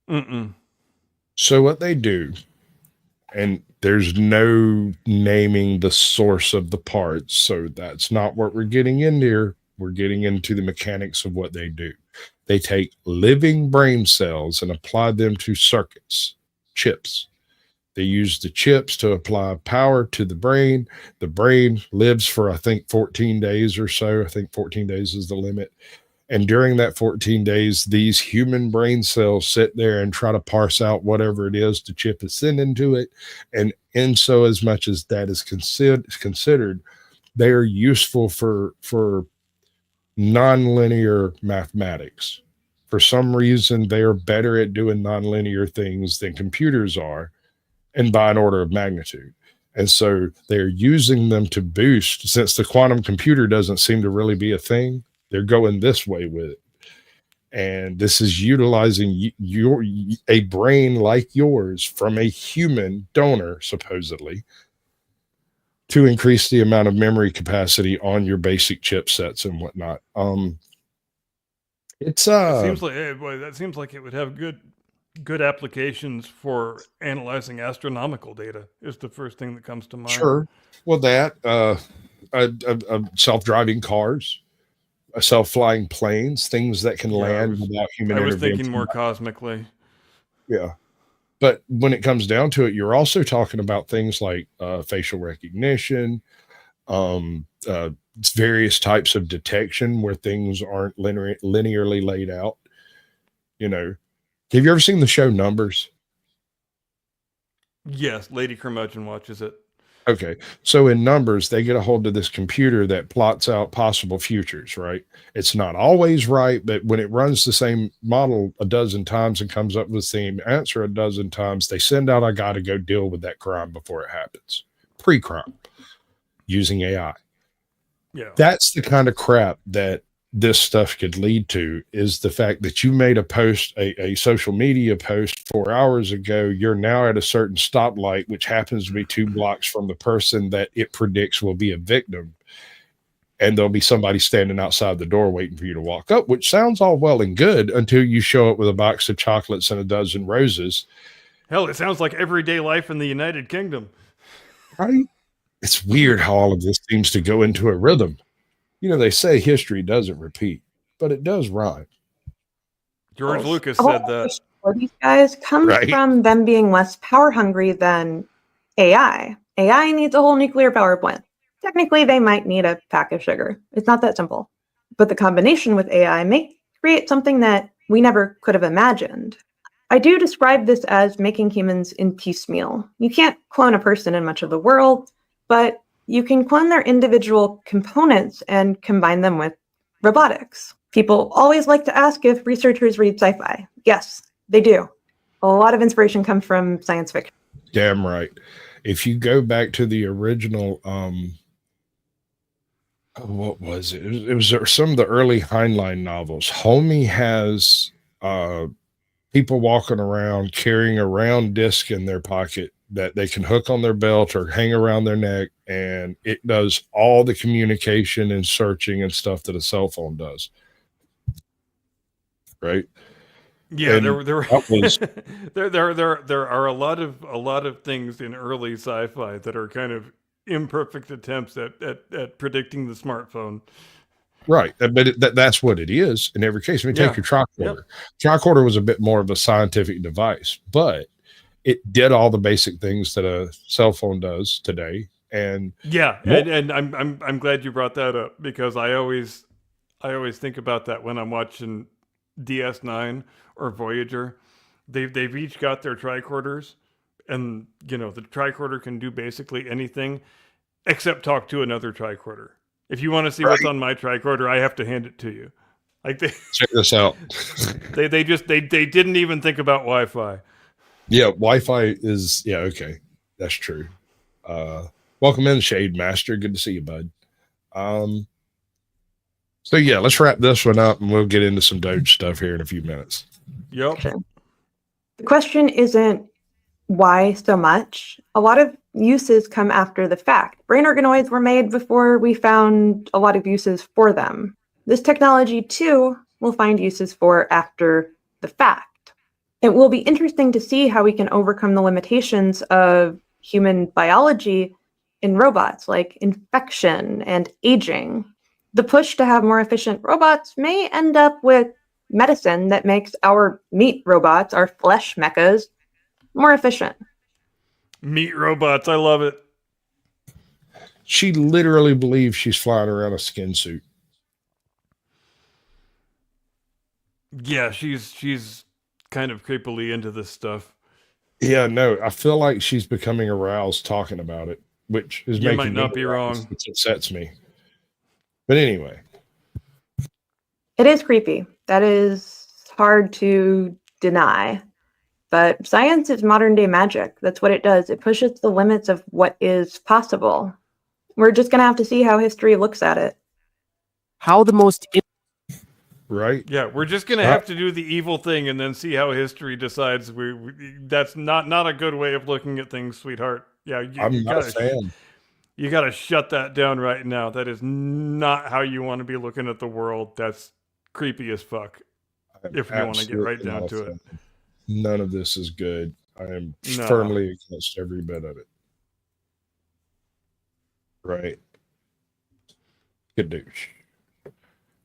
Mm-mm. So what they do, and there's no naming the source of the parts, so that's not what we're getting into here. We're getting into the mechanics of what they do. They take living brain cells and apply them to circuits, chips. They use the chips to apply power to the brain. The brain lives for, I think, 14 days or so. I think 14 days is the limit. And during that 14 days, these human brain cells sit there and try to parse out whatever it is the chip is sending to it. And in so as much as that is considered, they are useful for nonlinear mathematics. For some reason, they are better at doing nonlinear things than computers are, and by an order of magnitude. And so they're using them to boost, since the quantum computer doesn't seem to really be a thing, they're going this way with it. And this is utilizing a brain like yours from a human donor, supposedly, to increase the amount of memory capacity on your basic chipsets and whatnot. It seems like that seems like it would have good applications for analyzing astronomical data. Is the first thing that comes to mind. Sure. Well, that self-driving cars, self-flying planes, things that can land without human I was intervention. thinking more cosmically. Yeah. But when it comes down to it, you're also talking about things like facial recognition, various types of detection where things aren't linearly laid out. You know, have you ever seen the show Numbers? Yes, Lady Curmudgeon watches it. Okay. So in Numbers, they get a hold of this computer that plots out possible futures, right? It's not always right, but when it runs the same model a dozen times and comes up with the same answer a dozen times, they send out a guy to go deal with that crime before it happens. Pre-crime, using AI. Yeah. That's the kind of crap that this stuff could lead to, is the fact that you made a post, a social media post 4 hours ago. You're now at a certain stoplight, which happens to be 2 blocks from the person that it predicts will be a victim. And there'll be somebody standing outside the door waiting for you to walk up, which sounds all well and good until you show up with a box of chocolates and a dozen roses. Hell, it sounds like everyday life in the United Kingdom. Right? It's weird how all of this seems to go into a rhythm. You know, they say history doesn't repeat, but it does rhyme. George Lucas said that. For these guys comes from them being less power hungry than AI. AI needs a whole nuclear power plant. Technically, they might need a pack of sugar. It's not that simple. But the combination with AI may create something that we never could have imagined. I do describe this as making humans in piecemeal. You can't clone a person in much of the world, but you can clone their individual components and combine them with robotics. People always like to ask if researchers read sci-fi. Yes, they do. A lot of inspiration comes from science fiction. Damn right. If you go back to the original, what was it? It was some of the early Heinlein novels. Homie has people walking around carrying a round disc in their pocket that they can hook on their belt or hang around their neck, and it does all the communication and searching and stuff that a cell phone does. Right? Yeah, And there are a lot of things in early sci-fi that are kind of imperfect attempts at predicting the smartphone. Right, but that's what it is in every case. I mean, take your tricorder. Tricorder was a bit more of a scientific device, but it did all the basic things that a cell phone does today. And and I'm glad you brought that up, because I always think about that when I'm watching DS9 or Voyager. They've each got their tricorders, and you know the tricorder can do basically anything except talk to another tricorder. If you want to see what's on my tricorder, I have to hand it to you. Like check this out. they didn't even think about Wi-Fi. Yeah, Wi-Fi is okay. That's true. Welcome in, Shade Master. Good to see you, bud. So yeah, let's wrap this one up and we'll get into some Doge stuff here in a few minutes. Yep. The question isn't why so much. A lot of uses come after the fact. Brain organoids were made before we found a lot of uses for them. This technology, too, will find uses for after the fact. It will be interesting to see how we can overcome the limitations of human biology in robots, like infection and aging. The push to have more efficient robots may end up with medicine that makes our meat robots, our flesh mechas, more efficient. Meat robots, I love it. She literally believes she's flying around a skin suit. Yeah, she's kind of creepily into this stuff. Yeah, no, I feel like she's becoming aroused talking about it, which is you making might not be wrong. It upsets me. But anyway, it is creepy. That is hard to deny. but science is modern day magic. That's what it does. It pushes the limits of what is possible. We're just going to have to see how history looks at it. How the most Right? Yeah, we're just gonna have to do the evil thing and then see how history decides. That's not a good way of looking at things, sweetheart. Yeah, I'm not a fan. You gotta shut that down right now. That is not how you want to be looking at the world. That's creepy as fuck. If you want to get right down to it. None of this is good. I am No. firmly against every bit of it. Right. Good douche.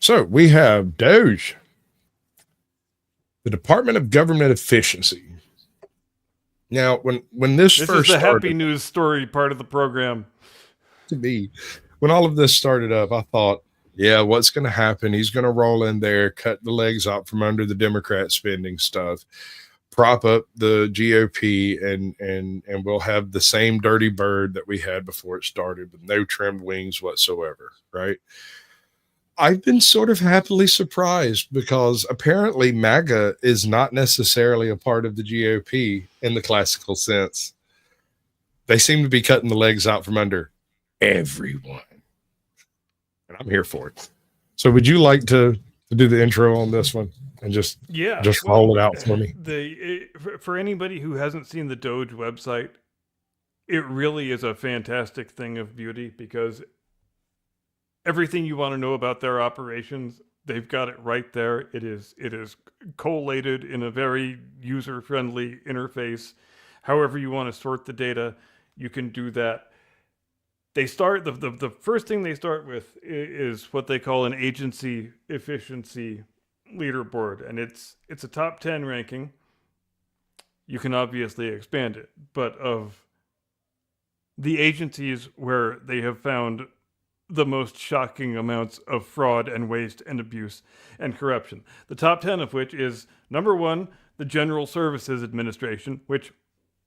So we have Doge, the Department of Government Efficiency. Now, when this This first is the started, happy news story part of the program. to me, when all of this started up, I thought, yeah, what's going to happen? He's going to roll in there, cut the legs out from under the Democrat spending stuff, prop up the GOP, and we'll have the same dirty bird that we had before it started with no trimmed wings whatsoever, right? I've been sort of happily surprised because apparently MAGA is not necessarily a part of the GOP in the classical sense. They seem to be cutting the legs out from under everyone. And I'm here for it. So would you like to do the intro on this one and just roll it out for me? For anybody who hasn't seen the Doge website, it really is a fantastic thing of beauty because everything you want to know about their operations, they've got it right there. It is collated in a very user-friendly interface. However you want to sort the data, you can do that. They start the first thing they start with is what they call an agency efficiency leaderboard, and it's a top 10 ranking. You can obviously expand it, but of the agencies where they have found the most shocking amounts of fraud and waste and abuse and corruption. The top 10 of which is number 1, the General Services Administration, which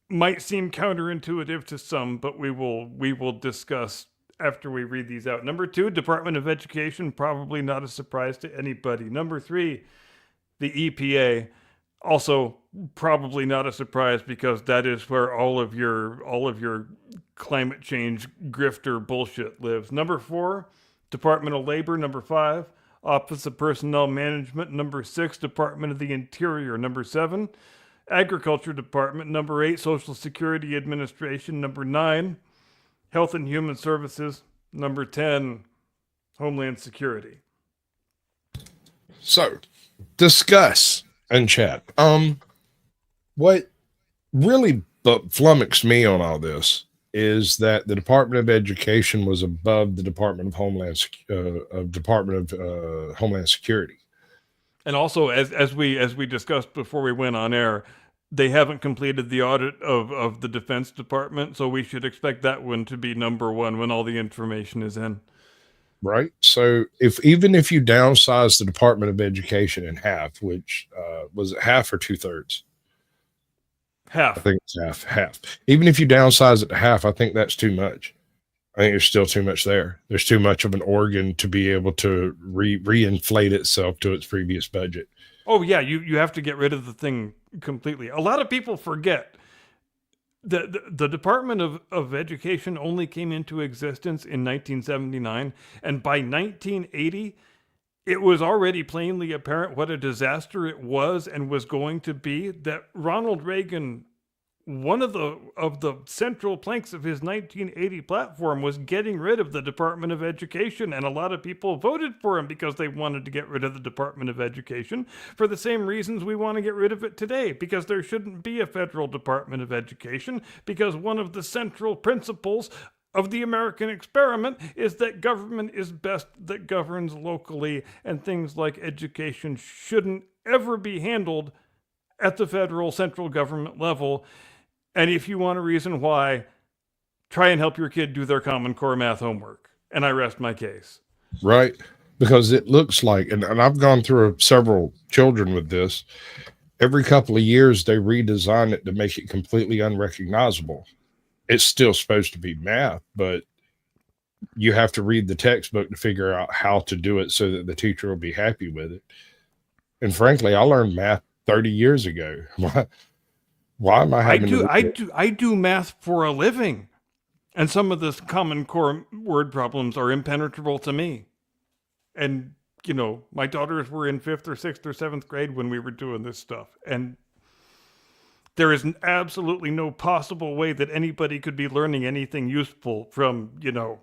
might seem counterintuitive to some, but we will discuss after we read these out. Number 2, Department of Education, probably not a surprise to anybody. Number 3, the EPA, also probably not a surprise because that is where all of your climate change grifter bullshit lives. Number 4, Department of Labor. Number 5, Office of Personnel Management. Number 6, Department of the Interior. Number 7, Agriculture Department. Number 8, Social Security Administration. Number 9, Health and Human Services. Number 10, Homeland Security. So, discuss and chat. What really flummoxed me on all this is that the Department of Education was above the Department of Homeland Security. And also, as we discussed before we went on air, they haven't completed the audit of the Defense Department, so we should expect that one to be number 1 when all the information is in. Right. So even if you downsize the Department of Education in half, which was it half or 2/3? Half. I think it's half. Even if you downsize it to half, I think that's too much. I think there's still too much there. There's too much of an organ to be able to reinflate itself to its previous budget. Oh yeah, you have to get rid of the thing completely. A lot of people forget that the Department of Education only came into existence in 1979, and by 1980, it was already plainly apparent what a disaster it was and was going to be. That Ronald Reagan, one of the central planks of his 1980 platform was getting rid of the Department of Education, and a lot of people voted for him because they wanted to get rid of the Department of Education for the same reasons we want to get rid of it today, because there shouldn't be a federal Department of Education, because one of the central principles of the American experiment is that government is best that governs locally, and things like education shouldn't ever be handled at the federal central government level. And if you want a reason why, try and help your kid do their Common Core math homework. And I rest my case. Right. Because it looks like, and I've gone through several children with this, every couple of years they redesign it to make it completely unrecognizable. It's still supposed to be math, but you have to read the textbook to figure out how to do it so that the teacher will be happy with it. And frankly, I learned math 30 years ago. Why am I having I do math for a living, and some of the Common Core word problems are impenetrable to me. And you know, my daughters were in 5th or 6th or 7th grade when we were doing this stuff, and there is absolutely no possible way that anybody could be learning anything useful from, you know,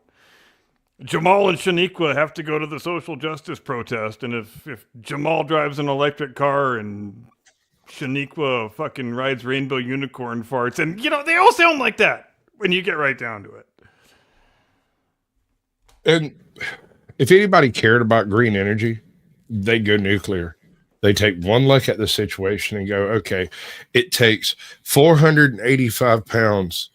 Jamal and Shaniqua have to go to the social justice protest, and if Jamal drives an electric car and Shaniqua fucking rides rainbow unicorn farts, and you know, they all sound like that when you get right down to it. And if anybody cared about green energy, they go nuclear. They take one look at the situation and go, okay, it takes 485 pounds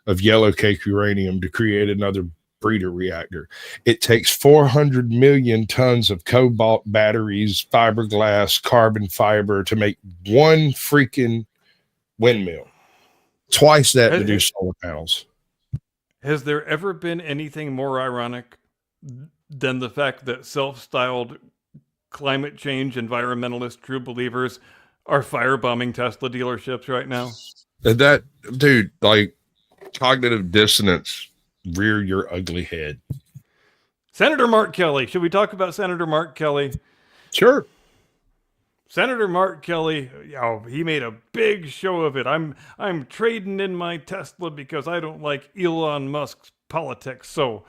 of yellow cake uranium to create another breeder reactor. It takes 400 million tons of cobalt batteries, fiberglass, carbon fiber to make one freaking windmill. Twice that to do solar panels. Has there ever been anything more ironic than the fact that self-styled climate change environmentalist true believers are firebombing Tesla dealerships right now? That, dude, like cognitive dissonance, rear your ugly head. Senator Mark Kelly. Should we talk about Senator Mark Kelly? Sure. Senator Mark Kelly, he made a big show of it. I'm trading in my Tesla because I don't like Elon Musk's politics. So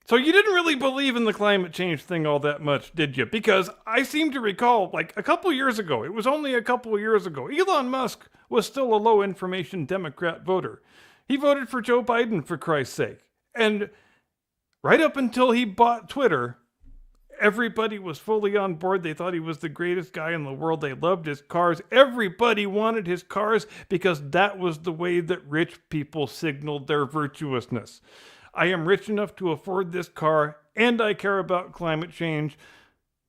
you didn't really believe in the climate change thing all that much, did you? Because I seem to recall, like a couple years ago, it was only a couple of years ago, Elon Musk was still a low information Democrat voter. He voted for Joe Biden, for Christ's sake. And right up until he bought Twitter, everybody was fully on board. They thought he was the greatest guy in the world. They loved his cars. Everybody wanted his cars because that was the way that rich people signaled their virtuousness. I am rich enough to afford this car, and I care about climate change.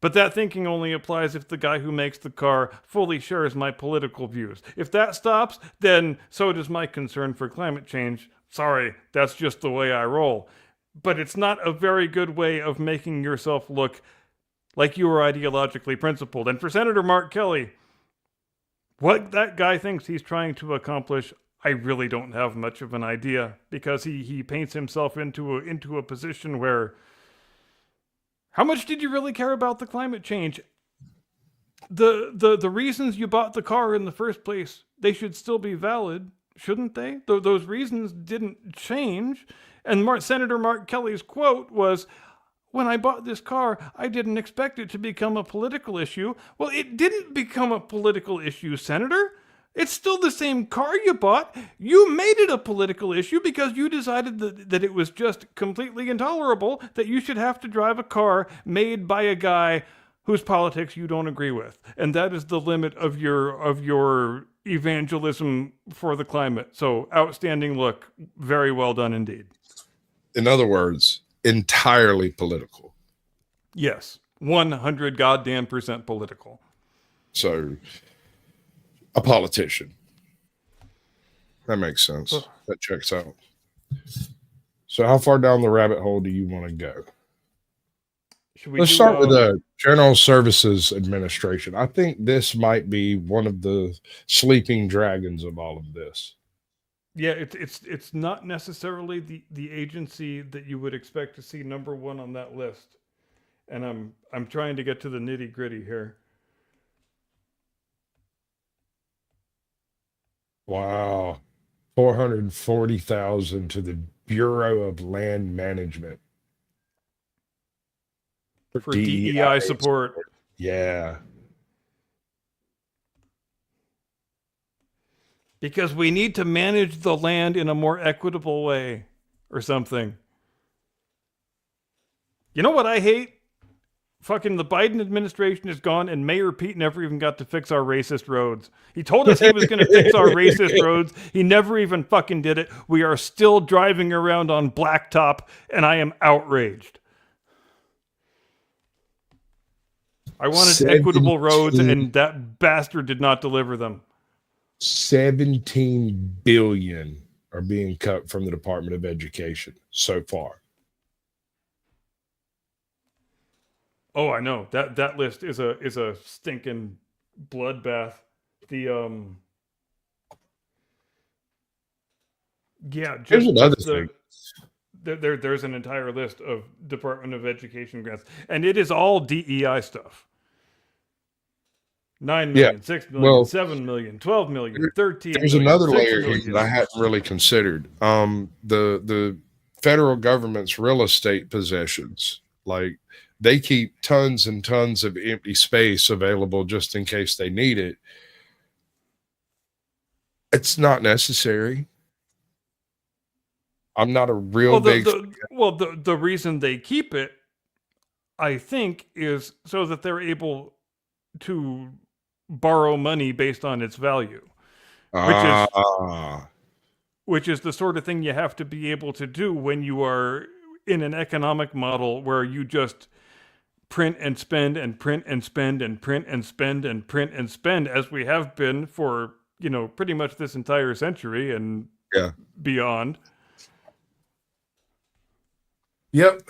But that thinking only applies if the guy who makes the car fully shares my political views. If that stops, then so does my concern for climate change. Sorry, that's just the way I roll. But it's not a very good way of making yourself look like you are ideologically principled. And for Senator Mark Kelly, what that guy thinks he's trying to accomplish, I really don't have much of an idea, because he paints himself into a position where, how much did you really care about the climate change? The reasons you bought the car in the first place, they should still be valid, shouldn't they? Those reasons didn't change. And Senator Mark Kelly's quote was, "When I bought this car, I didn't expect it to become a political issue." Well, it didn't become a political issue, Senator. It's still the same car you bought. You made it a political issue because you decided that it was just completely intolerable that you should have to drive a car made by a guy whose politics you don't agree with. And that is the limit of your evangelism for the climate. So, outstanding look. Very well done indeed. In other words, entirely political. Yes. 100 goddamn % political. So, a politician. That makes sense. That checks out. So how far down the rabbit hole do you want to go? Let's start with the General Services Administration. I think this might be one of the sleeping dragons of all of this. Yeah, it's not necessarily the agency that you would expect to see number one on that list. And I'm trying to get to the nitty-gritty here. Wow. 440,000 to the Bureau of Land Management. For DEI support. Yeah. Because we need to manage the land in a more equitable way or something. You know what I hate? Fucking the Biden administration is gone and Mayor Pete never even got to fix our racist roads. He told us he was going to fix our racist roads. He never even fucking did it. We are still driving around on blacktop and I am outraged. I wanted equitable roads and that bastard did not deliver them. 17 billion are being cut from the Department of Education so far. Oh, I know. That list is a stinking bloodbath. The Yeah, Here's another just thing. there's an entire list of Department of Education grants, and it is all DEI stuff. 9 Yeah, million, 6 million, well, 7 million, 12 million, there- 13 there's million, another 6 layer here million. that I hadn't really considered. The federal government's real estate possessions, like they keep tons and tons of empty space available just in case they need it. It's not necessary. I'm not a real Well, big. the reason they keep it, I think, is so that they're able to borrow money based on its value, which is the sort of thing you have to be able to do when you are in an economic model where you just print and spend and print and spend and print and spend and print and spend, as we have been for, pretty much this entire century and beyond. Yep.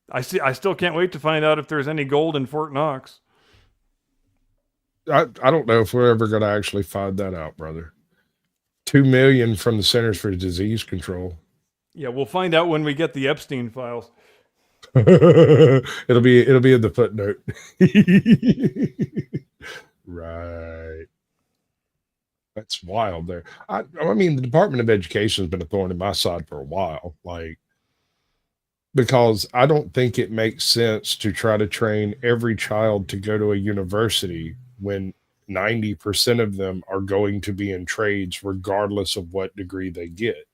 I still can't wait to find out if there's any gold in Fort Knox. I don't know if we're ever going to actually find that out, brother. 2 million from the Centers for Disease Control. Yeah, we'll find out when we get the Epstein files. it'll be in the footnote. Right. That's wild there. I mean, the Department of Education has been a thorn in my side for a while. Because I don't think it makes sense to try to train every child to go to a university when 90% of them are going to be in trades regardless of what degree they get.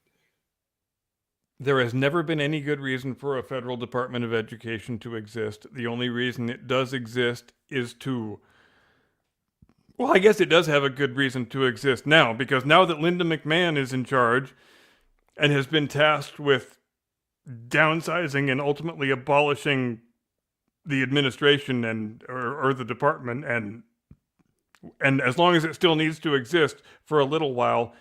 There has never been any good reason for a federal Department of Education to exist. The only reason it does exist is well, I guess it does have a good reason to exist now, because now that Linda McMahon is in charge and has been tasked with downsizing and ultimately abolishing the administration or the department, and as long as it still needs to exist for a little while,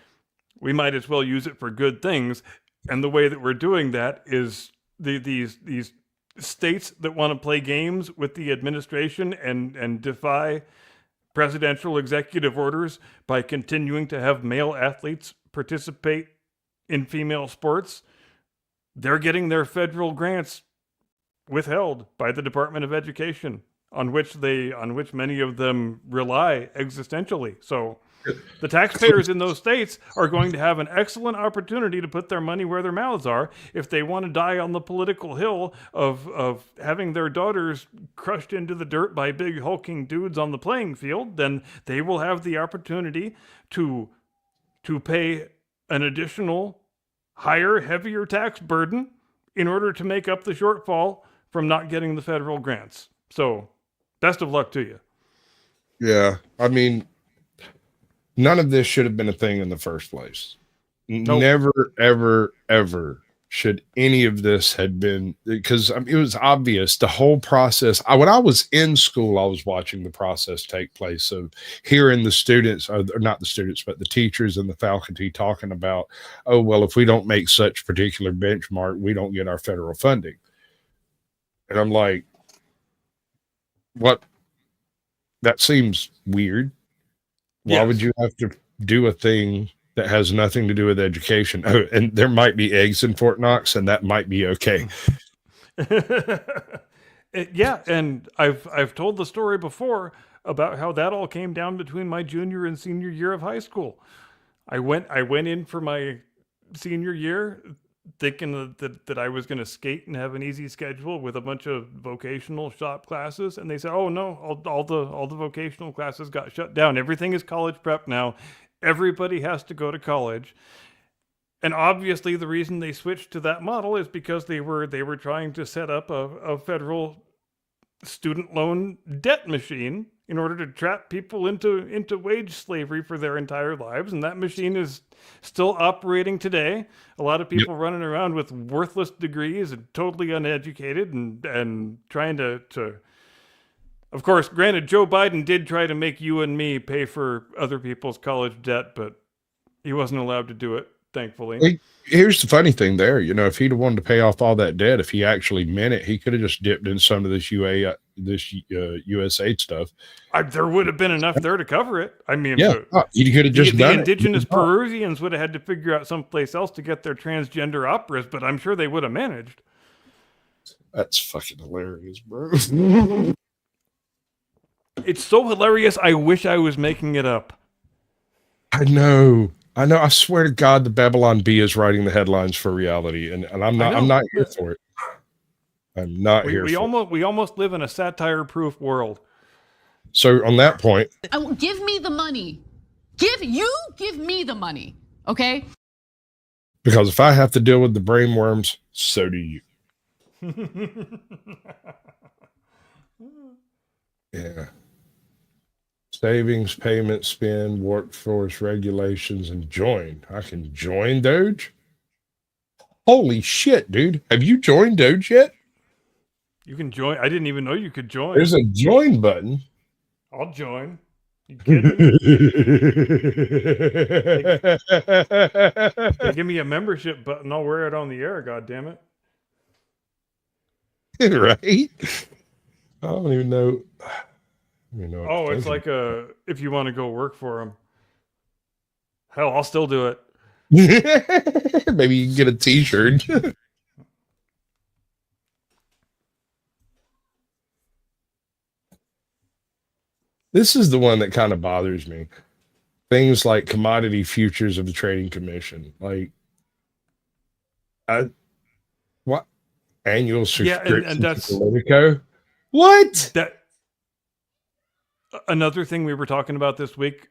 we might as well use it for good things. And the way that we're doing that is these states that want to play games with the administration and defy presidential executive orders by continuing to have male athletes participate in female sports. They're getting their federal grants withheld by the Department of Education, on which many of them rely existentially. So the taxpayers in those states are going to have an excellent opportunity to put their money where their mouths are. If they want to die on the political hill of having their daughters crushed into the dirt by big hulking dudes on the playing field, then they will have the opportunity to pay an additional higher, heavier tax burden in order to make up the shortfall from not getting the federal grants. So, best of luck to you. Yeah, I mean, none of this should have been a thing in the first place. Nope. Never, ever, ever should any of this had been, because it was obvious the whole process. When I was in school, I was watching the process take place of hearing the students, or not the students, but the teachers and the faculty talking about, oh, well, if we don't make such particular benchmark, we don't get our federal funding. And I'm like, what? That seems weird. Why would you have to do a thing that has nothing to do with education? Oh, and there might be eggs in Fort Knox, and that might be okay. Yeah, and I've told the story before about how that all came down between my junior and senior year of high school. I went in for my senior year thinking that I was going to skate and have an easy schedule with a bunch of vocational shop classes, and they said, "Oh no, all the vocational classes got shut down. Everything is college prep now. Everybody has to go to college." And obviously, the reason they switched to that model is because they were trying to set up a federal student loan debt machine in order to trap people into wage slavery for their entire lives. And that machine is still operating today. A lot of people running around with worthless degrees and totally uneducated and trying to of course, granted, Joe Biden did try to make you and me pay for other people's college debt, but he wasn't allowed to do it, thankfully. Here's the funny thing there. If he'd have wanted to pay off all that debt, if he actually meant it, he could have just dipped in some of this this USAID stuff. There would have been enough there to cover it. I mean, Yeah, you could have just the done indigenous it. Peruvians would have had to figure out someplace else to get their transgender operas, but I'm sure they would have managed. That's fucking hilarious, bro. It's so hilarious. I wish I was making it up. I know. I swear to God, the Babylon Bee is writing the headlines for reality, and I'm not. I'm not here for it. I'm not here. We almost live in a satire-proof world. So on that point, Give me the money. Give me the money. Okay? because if I have to deal with the brainworms, so do you. Yeah. Savings, payment, spend, workforce regulations, and join. I can join Doge? Holy shit, dude. Have you joined Doge yet? You can join. I didn't even know you could join. There's a join button. I'll join. You kidding me? They give me a membership button. I'll wear it on the air. God damn it! Right? I don't even know. Oh, it's like if you want to go work for them. Hell, I'll still do it. Maybe you can get a t-shirt. This is the one that kind of bothers me. Things like commodity futures of the Trading Commission. Like, what? Annual subscription and that's to Politico? What? that. Another thing we were talking about this week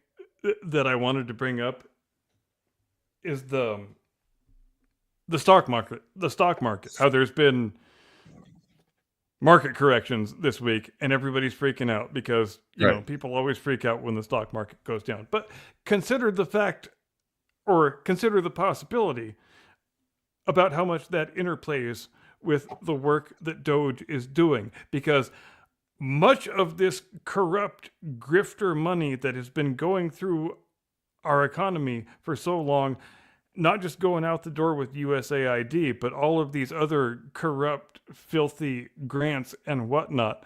that I wanted to bring up is the stock market. The stock market. How there's been market corrections this week, and everybody's freaking out because you know people always freak out when the stock market goes down. But consider the fact, or consider the possibility about how much that interplays with the work that Doge is doing, because much of this corrupt grifter money that has been going through our economy for so long, not just going out the door with USAID, but all of these other corrupt, filthy grants and whatnot.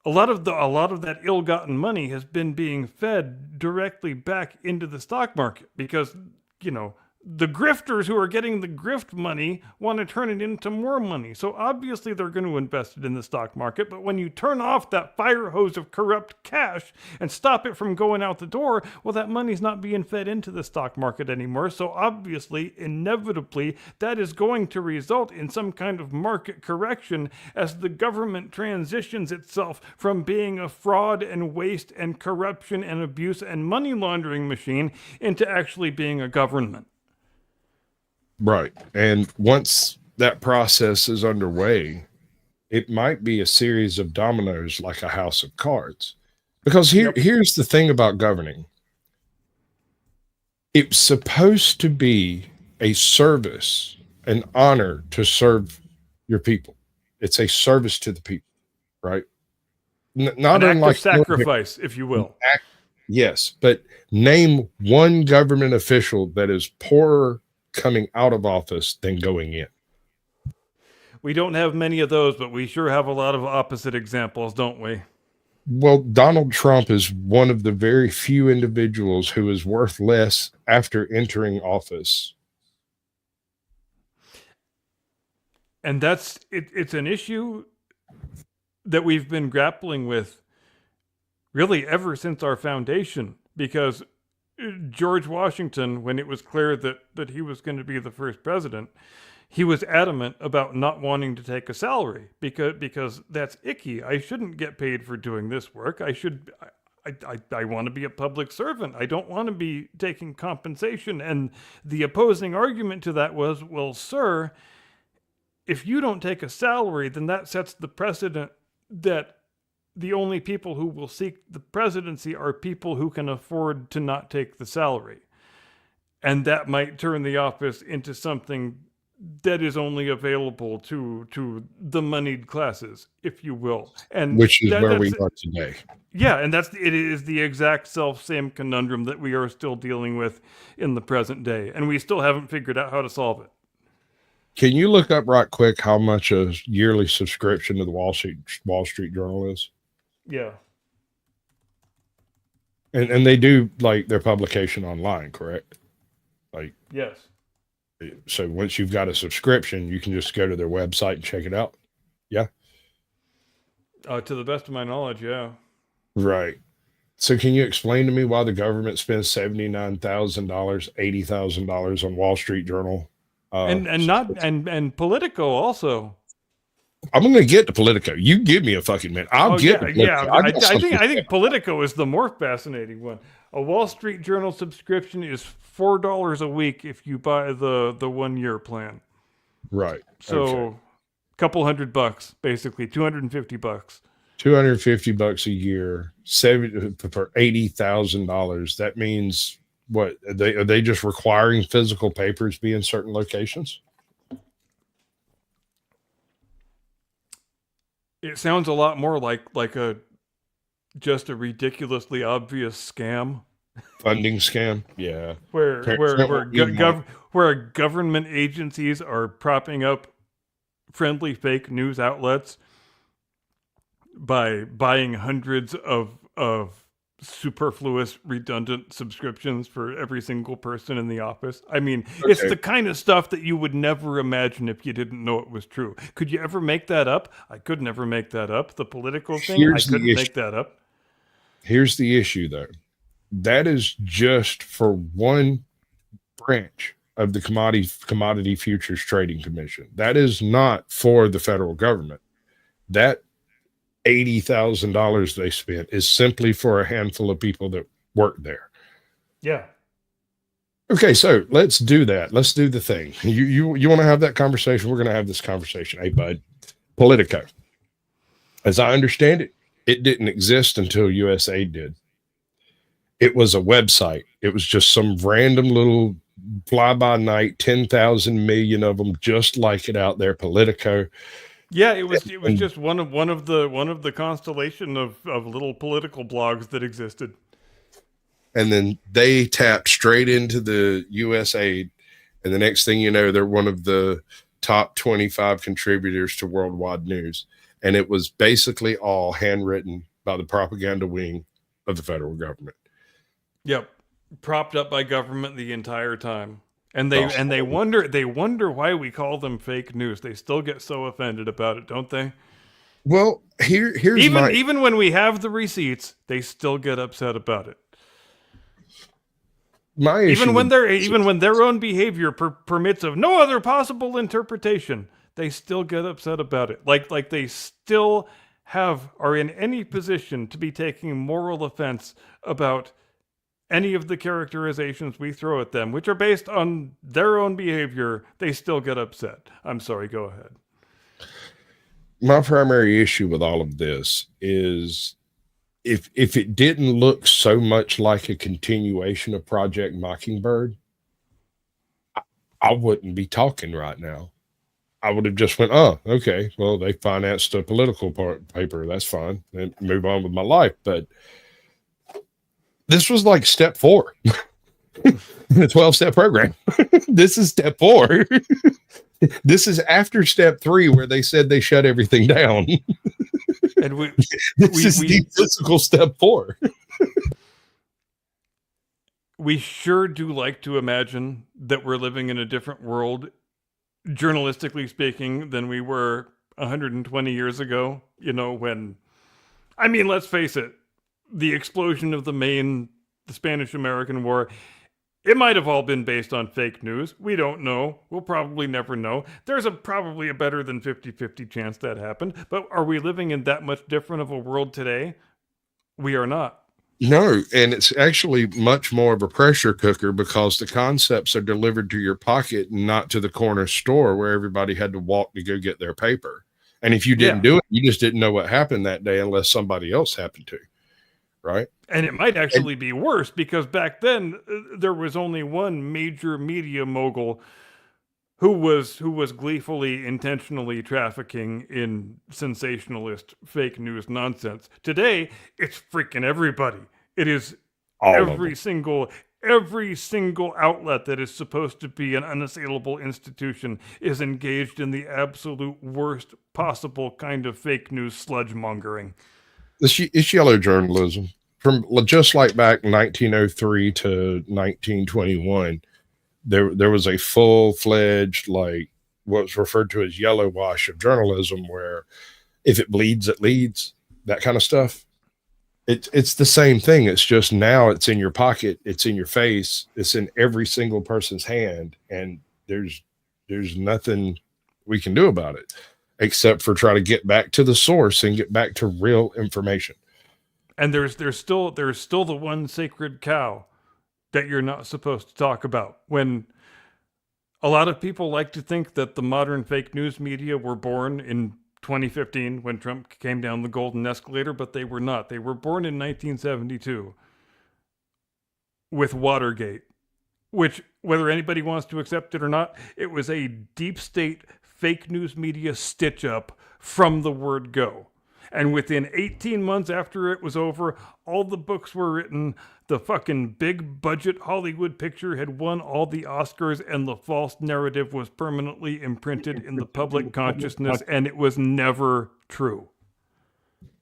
A lot of that ill-gotten money has been being fed directly back into the stock market because, you know, the grifters who are getting the grift money want to turn it into more money. So obviously they're going to invest it in the stock market. But when you turn off that fire hose of corrupt cash and stop it from going out the door, well, that money's not being fed into the stock market anymore. So obviously, inevitably, that is going to result in some kind of market correction as the government transitions itself from being a fraud and waste and corruption and abuse and money laundering machine into actually being a government. Right. And once that process is underway, it might be a series of dominoes like a house of cards. Because here's the thing about governing. It's supposed to be a service, an honor to serve your people. It's a service to the people, right? Not an act unlike of sacrifice, if you will. Yes, but name one government official that is poorer coming out of office than going in. We don't have many of those, but we sure have a lot of opposite examples, don't we? Well, Donald Trump is one of the very few individuals who is worth less after entering office. And it's an issue that we've been grappling with really ever since our foundation, because George Washington, when it was clear that he was going to be the first president, he was adamant about not wanting to take a salary because that's icky. I shouldn't get paid for doing this work. I want to be a public servant. I don't want to be taking compensation. And the opposing argument to that was, well, sir, if you don't take a salary, then that sets the precedent that the only people who will seek the presidency are people who can afford to not take the salary. And that might turn the office into something that is only available to the moneyed classes, if you will. And which is where we are today. Yeah, and it is the exact same conundrum that we are still dealing with in the present day. And we still haven't figured out how to solve it. Can you look up right quick how much a yearly subscription to the Wall Street Journal is? Yeah. And they do like their publication online, correct? Like, Yes. so once you've got a subscription, you can just go to their website and check it out. Yeah. To the best of my knowledge, yeah. Right. So can you explain to me why the government spends $79,000, $80,000 on Wall Street Journal? And Politico also. I'm going to get to Politico. You give me a fucking minute. I'll get to yeah. Politico. I think Politico is the more fascinating one. A Wall Street Journal subscription is $4 a week if you buy the 1 year plan. Right. So Okay. a couple $100, basically $250. $250 a year, for $80,000. That means what? Are they just requiring physical papers be in certain locations? It sounds a lot more like just a ridiculously obvious scam Funding scam? Yeah. where Apparently- where government agencies are propping up friendly fake news outlets by buying hundreds of superfluous redundant subscriptions for every single person in the office. I mean, it's Okay. the kind of stuff that you would never imagine if you didn't know it was true. Could you ever make that up? I could never make that up. The political thing, Here's I the couldn't issue. make that up. Here's the issue, though. That is just for one branch of the Commodity Futures Trading Commission. That is not for the federal government. That $80,000 they spent is simply for a handful of people that work there. Yeah. Okay, so let's do that. Let's do the thing. You want to have that conversation? We're going to have this conversation. Hey, bud. Politico. As I understand it, it didn't exist until USAID did. It was a website. It was just some random little fly-by-night, 10,000 million of them just like it out there, Politico. Yeah, it was just one of the constellation of little political blogs that existed. And then they tapped straight into the USAID, and the next thing you know, they're one of the top 25 contributors to worldwide news. And it was basically all handwritten by the propaganda wing of the federal government. Yep, propped up by government the entire time, and they wonder why we call them fake news. They still get so offended about it, don't they? Well, here's even when we have the receipts, they still get upset about it. my issue. Even when their own behavior permits of no other possible interpretation, they still get upset about it. Like they still are in any position to be taking moral offense about any of the characterizations we throw at them, which are based on their own behavior. They still get upset. I'm sorry, go ahead. My primary issue with all of this is if it didn't look so much like a continuation of Project Mockingbird, I wouldn't be talking right now. I would have just went, oh, okay, well, they financed a political paper. That's fine. And move on with my life. But this was like step 4 in a 12-step program. This is step 4. This is after step 3 where they said they shut everything down. And This is the physical step 4. We sure do like to imagine that we're living in a different world, journalistically speaking, than we were 120 years ago. You know, let's face it, the explosion of the Spanish-American War, it might have all been based on fake news. We don't know. We'll probably never know. There's probably a better than 50-50 chance that happened. But are we living in that much different of a world today? We are not. No, and it's actually much more of a pressure cooker because the concepts are delivered to your pocket and not to the corner store where everybody had to walk to go get their paper. And if you didn't do it, you just didn't know what happened that day unless somebody else happened to. Right? And it might actually be worse because back then there was only one major media mogul who was gleefully, intentionally trafficking in sensationalist fake news nonsense. Today, it's freaking everybody. It is every single Every single outlet that is supposed to be an unassailable institution is engaged in the absolute worst possible kind of fake news sludge mongering. It's yellow journalism from just like back 1903 to 1921. There was a full-fledged, like what's referred to as yellow wash of journalism, where if it bleeds, it leads, that kind of stuff. It's the same thing. It's just now it's in your pocket, it's in your face, it's in every single person's hand, and there's nothing we can do about it except for try to get back to the source and get back to real information. And there's still the one sacred cow that you're not supposed to talk about. When a lot of people like to think that the modern fake news media were born in 2015 when Trump came down the golden escalator, but they were not. They were born in 1972 with Watergate, which, whether anybody wants to accept it or not, it was a deep state fake news media stitch up from the word go. And within 18 months after it was over, all the books were written, the fucking big budget Hollywood picture had won all the Oscars, and the false narrative was permanently imprinted in the public consciousness, and it was never true.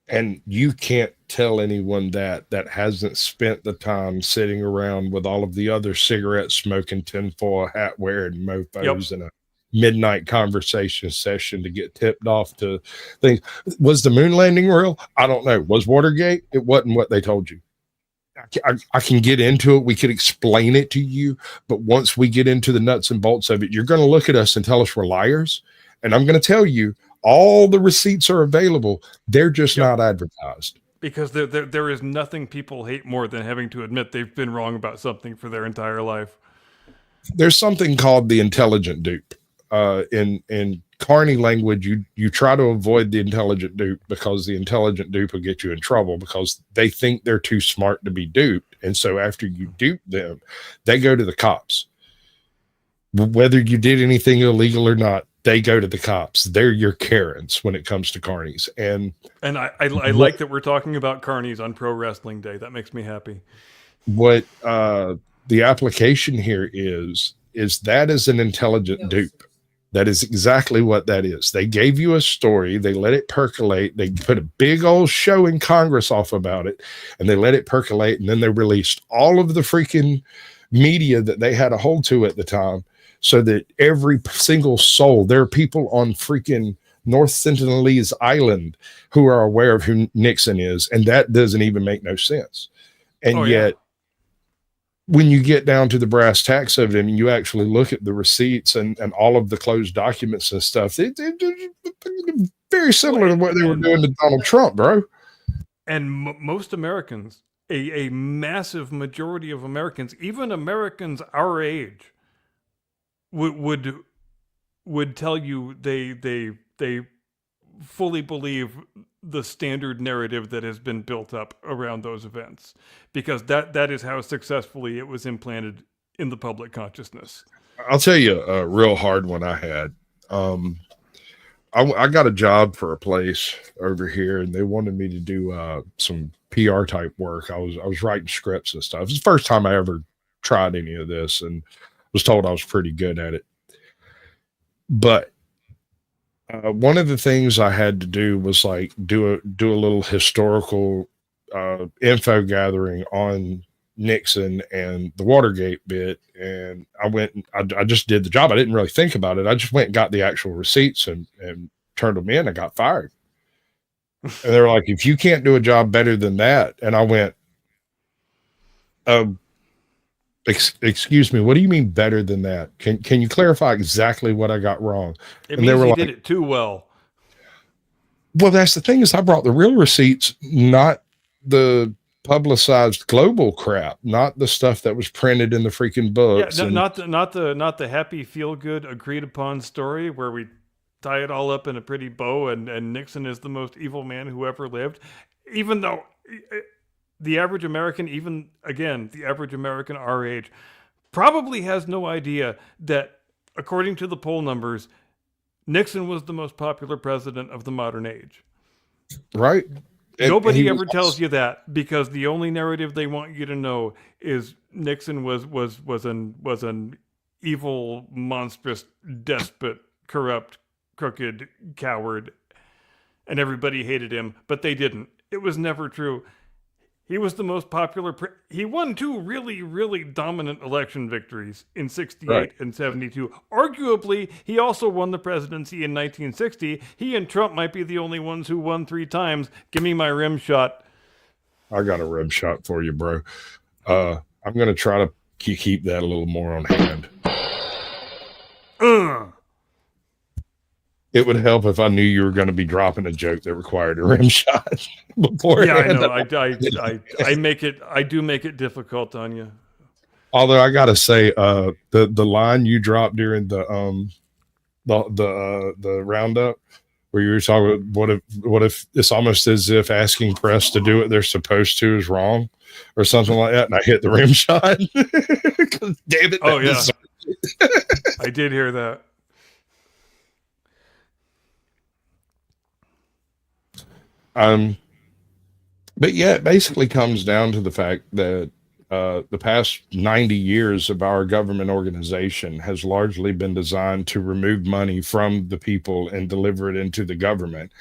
And you can't tell anyone that hasn't spent the time sitting around with all of the other cigarette smoking, tinfoil hat wearing mofos in a midnight conversation session to get tipped off to things. Was the moon landing real? I don't know. Was Watergate? It wasn't what they told you. I can get into it. We could explain it to you, but once we get into the nuts and bolts of it, you're going to look at us and tell us we're liars. And I'm going to tell you, all the receipts are available. They're just not advertised. Because there is nothing people hate more than having to admit they've been wrong about something for their entire life. There's something called the intelligent dupe. In Carney language, you try to avoid the intelligent dupe because the intelligent dupe will get you in trouble because they think they're too smart to be duped. And so after you dupe them, they go to the cops. Whether you did anything illegal or not, they go to the cops. They're your Karens when it comes to carnies. And I like that we're talking about carnies on Pro Wrestling Day. That makes me happy. What the application here is that is an intelligent dupe. That is exactly what that is. They gave you a story. They let it percolate. They put a big old show in Congress off about it, and they let it percolate. And then they released all of the freaking media that they had a hold to at the time so that every single soul, there are people on freaking North Sentinelese Island who are aware of who Nixon is. And that doesn't even make no sense. And yet, when you get down to the brass tacks of it, I mean, you actually look at the receipts and all of the closed documents and stuff. They're very similar to what they were doing to Donald Trump, bro. And most Americans, a massive majority of Americans, even Americans our age, would tell you they fully believe the standard narrative that has been built up around those events, because that is how successfully it was implanted in the public consciousness. I'll tell you a real hard one I had. I got a job for a place over here, and they wanted me to do some PR type work. I was writing scripts and stuff. It's the first time I ever tried any of this, and was told I was pretty good at it. But one of the things I had to do was like do a little historical info gathering on Nixon and the Watergate bit. And I went and I just did the job. I didn't really think about it. I just went and got the actual receipts and turned them in. I got fired. And they were like, if you can't do a job better than that. And I went, excuse me, what do you mean better than that? Can you clarify exactly what I got wrong? It means he did it too well. Well, that's the thing, is I brought the real receipts, not the publicized global crap, not the stuff that was printed in the freaking books. Yeah, not the happy feel good agreed upon story where we tie it all up in a pretty bow and Nixon is the most evil man who ever lived, even though the average American, even again, the average American our age, probably has no idea that, according to the poll numbers, Nixon was the most popular president of the modern age. Right. And Nobody he ever was tells you that, because the only narrative they want you to know is Nixon was an evil, monstrous, despot, corrupt, crooked, coward, and everybody hated him, but they didn't. It was never true. He was the most popular. He won 2 really, really dominant election victories in 68 Right. and 72. Arguably, he also won the presidency in 1960. He and Trump might be the only ones who won 3 times. Give me my rim shot. I got a rim shot for you, bro. I'm going to try to keep that a little more on hand. It would help if I knew you were going to be dropping a joke that required a rim shot before. Yeah, I know. I do make it difficult on you. Although I gotta say, the line you dropped during the roundup, where you were talking about what if it's almost as if asking press to do what they're supposed to is wrong, or something like that, and I hit the rim shot. 'Cause damn it! Oh yeah, I did hear that. But yeah, it basically comes down to the fact that the past 90 years of our government organization has largely been designed to remove money from the people and deliver it into the government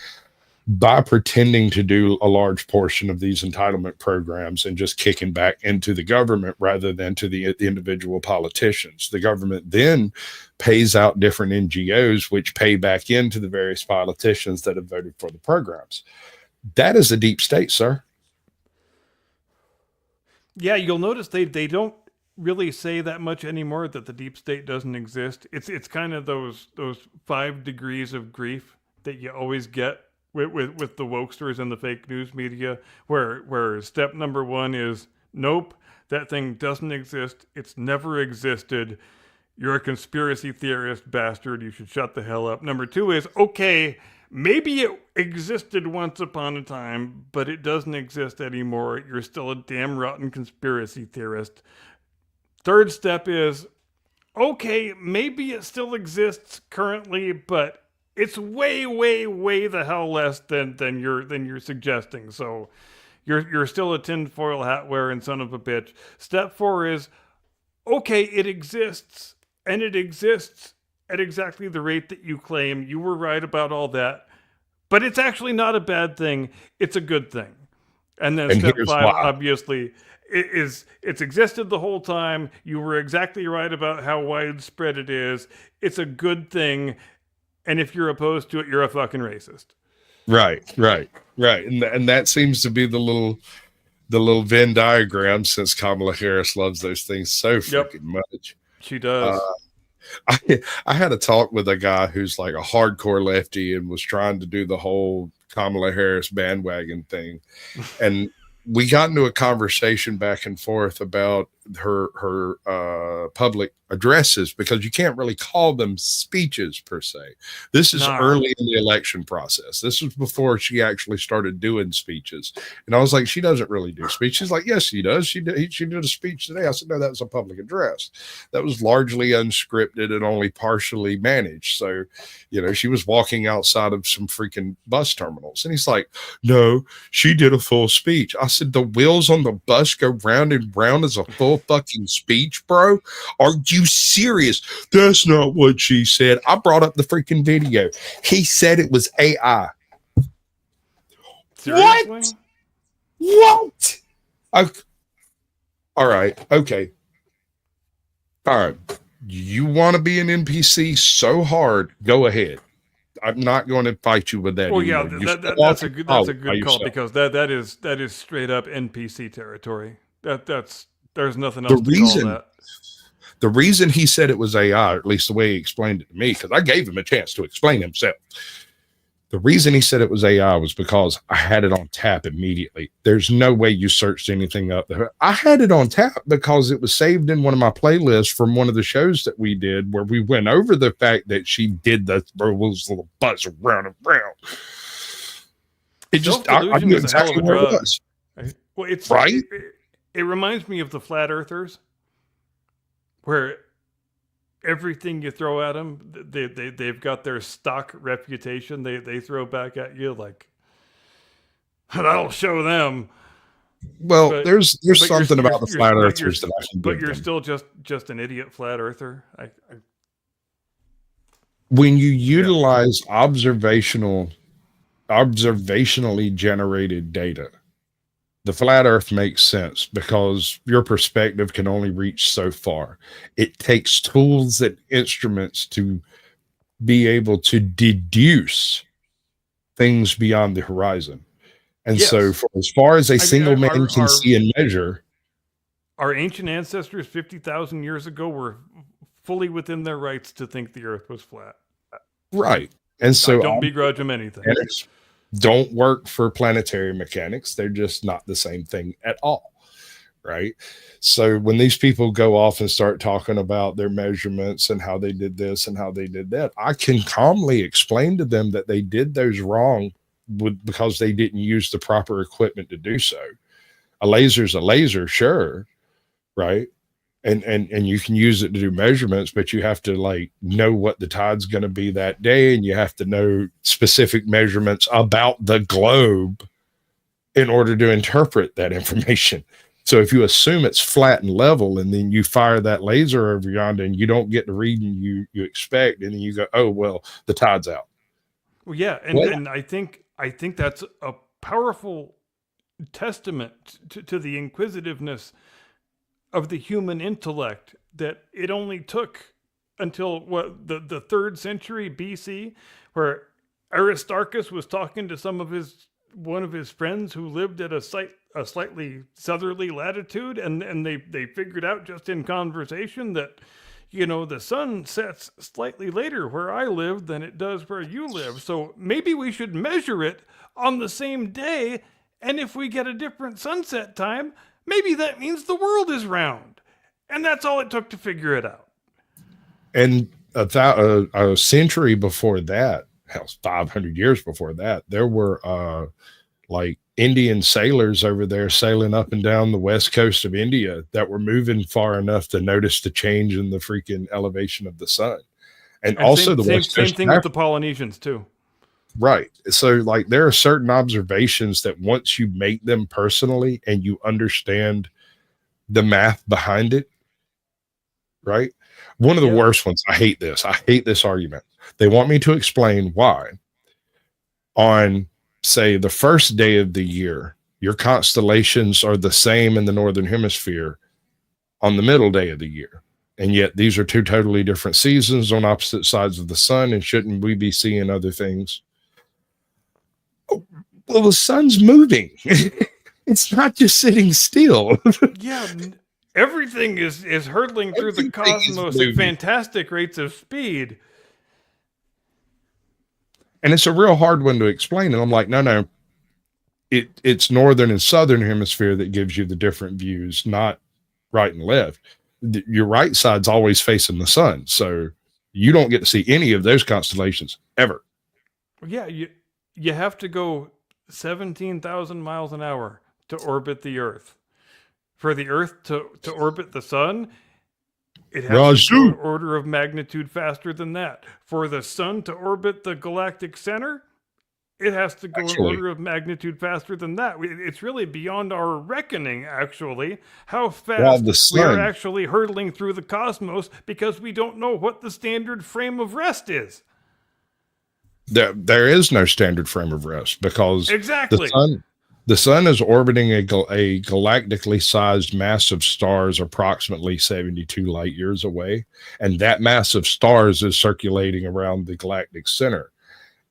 by pretending to do a large portion of these entitlement programs and just kicking back into the government rather than to the individual politicians. The government then pays out different NGOs, which pay back into the various politicians that have voted for the programs. That is a deep state, sir. Yeah, you'll notice they don't really say that much anymore, that the deep state doesn't exist. It's kind of those 5 degrees of grief that you always get with the wokesters and the fake news media, where step number 1 is nope, that thing doesn't exist. It's never existed. You're a conspiracy theorist bastard. You should shut the hell up. Number 2 is, okay, maybe it existed once upon a time, but it doesn't exist anymore. You're still a damn rotten conspiracy theorist. Third step is, okay, maybe it still exists currently, but it's way, way, way the hell less than you're suggesting. So you're still a tinfoil hat wearing son of a bitch. Step 4 is, okay, it exists, and it exists at exactly the rate that you claim. You were right about all that. But it's actually not a bad thing. It's a good thing. And then step 5, why. obviously, it's existed the whole time. You were exactly right about how widespread it is. It's a good thing. And if you're opposed to it, you're a fucking racist. Right. And that seems to be the little Venn diagram, since Kamala Harris loves those things so freaking much. She does. I had a talk with a guy who's like a hardcore lefty and was trying to do the whole Kamala Harris bandwagon thing. And we got into a conversation back and forth about her public addresses, because you can't really call them speeches per se. This is early in the election process. This was before she actually started doing speeches. And I was like, she doesn't really do speeches. She's like, yes, she does. She did a speech today. I said, no, that was a public address. That was largely unscripted and only partially managed. So, she was walking outside of some freaking bus terminals. And he's like, no, she did a full speech. I said, the wheels on the bus go round and round as a full fucking speech, bro? Are you serious? That's not what she said. I brought up the freaking video. He said it was AI. Seriously? What? All right. Okay. All right. You want to be an NPC so hard? Go ahead. I'm not going to fight you with that. Well, yeah, anymore. that's a good call, because that is straight up NPC territory. There's nothing else to call that. The reason he said it was AI, or at least the way he explained it to me, because I gave him a chance to explain himself. The reason he said it was AI was because I had it on tap immediately. There's no way you searched anything up there. I had it on tap because it was saved in one of my playlists from one of the shows that we did, where we went over the fact that she did the little buzz around and round. It just, I knew exactly where it was. Well, it's right. It reminds me of the flat earthers, where everything you throw at them, they've got their stock reputation. They throw back at you like That'll show them. Well, But- there's but something about the flat but earthers that I can But give you're them. still just an idiot flat earther. When you utilize observationally generated data, the flat earth makes sense because your perspective can only reach so far. It takes tools and instruments to be able to deduce things beyond the horizon. And so Yes. for as far as a mean, single man our- can see and measure, Our ancient ancestors 50,000 years ago were fully within their rights to think the earth was flat. right. And so I don't begrudge them anything. mechanics don't work for planetary mechanics. They're just not the same thing at all. Right. So when these people go off and start talking about their measurements and how they did this and how they did that, I can calmly explain to them that they did those wrong because they didn't use the proper equipment to do so. A laser's a laser, sure. Right. And you can use it to do measurements, but you have to like know what the tide's going to be that day, and you have to know specific measurements about the globe in order to interpret that information. So if you assume it's flat and level, and then you fire that laser over yonder, and you don't get the reading you expect, and then you go, oh well, the tide's out. Well, yeah, and I think that's a powerful testament to the inquisitiveness of the human intellect, that it only took until the 3rd century BC, where Aristarchus was talking to one of his friends who lived at a slightly southerly latitude, and they figured out just in conversation that, you know, the sun sets slightly later where I live than it does where you live. So maybe we should measure it on the same day, and if we get a different sunset time, maybe that means the world is round. And that's all it took to figure it out. And a century before that, hell, 500 years before that, there were like Indian sailors over there sailing up and down the west coast of India that were moving far enough to notice the change in the freaking elevation of the sun. And also the west same coast thing with the Polynesians too. Right. So like there are certain observations that once you make them personally and you understand the math behind it, right? One of the worst ones, I hate this argument. They want me to explain why on, say, the first day of the year, your constellations are the same in the northern hemisphere on the middle day of the year. And yet these are two totally different seasons on opposite sides of the sun. And shouldn't we be seeing other things? Well, the sun's moving. It's not just sitting still. Yeah, everything is hurtling through the Everything is cosmos at moving. fantastic rates of speed. And it's a real hard one to explain. And I'm like, no, it's northern and southern hemisphere that gives you the different views, not right and left. Your right side's always facing the sun. So you don't get to see any of those constellations ever. Yeah, you have to go 17,000 miles an hour to orbit the Earth. For the Earth to orbit the sun, it has to go an order of magnitude faster than that. For the sun to orbit the galactic center, it has to go an order of magnitude faster than that. It's really beyond our reckoning, actually, how fast we are actually hurtling through the cosmos, because we don't know what the standard frame of rest is. There is no standard frame of rest because Exactly. the sun is orbiting a galactically sized mass of stars approximately 72 light years away. And that mass of stars is circulating around the galactic center.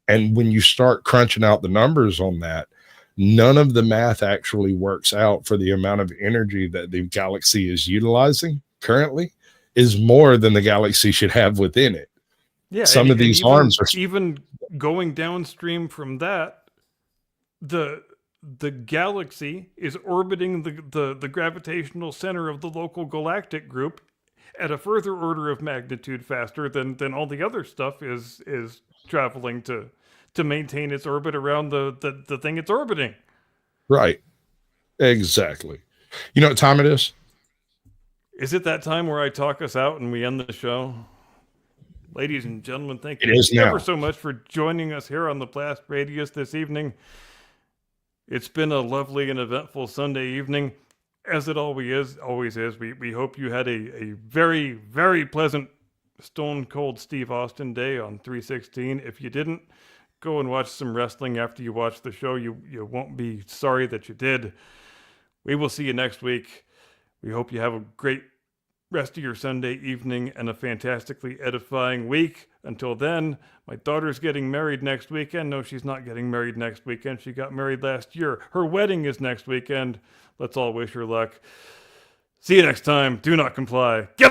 And when you start crunching out the numbers on that, none of the math actually works out for the amount of energy that the galaxy is utilizing currently is more than the galaxy should have within it. Yeah, Some of these arms are even going downstream from that. The galaxy is orbiting the gravitational center of the local galactic group at a further order of magnitude faster than all the other stuff is traveling to maintain its orbit around the thing it's orbiting. Right. Exactly. You know what time it is? Is it that time where I talk us out and we end the show? Ladies and gentlemen, thank you It is now. ever so much for joining us here on the Blast Radius this evening. It's been a lovely and eventful Sunday evening, as it always is. We hope you had a very, very pleasant Stone Cold Steve Austin Day on 316. If you didn't, go and watch some wrestling after you watch the show. You won't be sorry that you did. We will see you next week. We hope you have a great rest of your Sunday evening and a fantastically edifying week. Until then, my daughter's getting married next weekend. No, she's not getting married next weekend. She got married last year. Her wedding is next weekend. Let's all wish her luck. See you next time. Do not comply. Get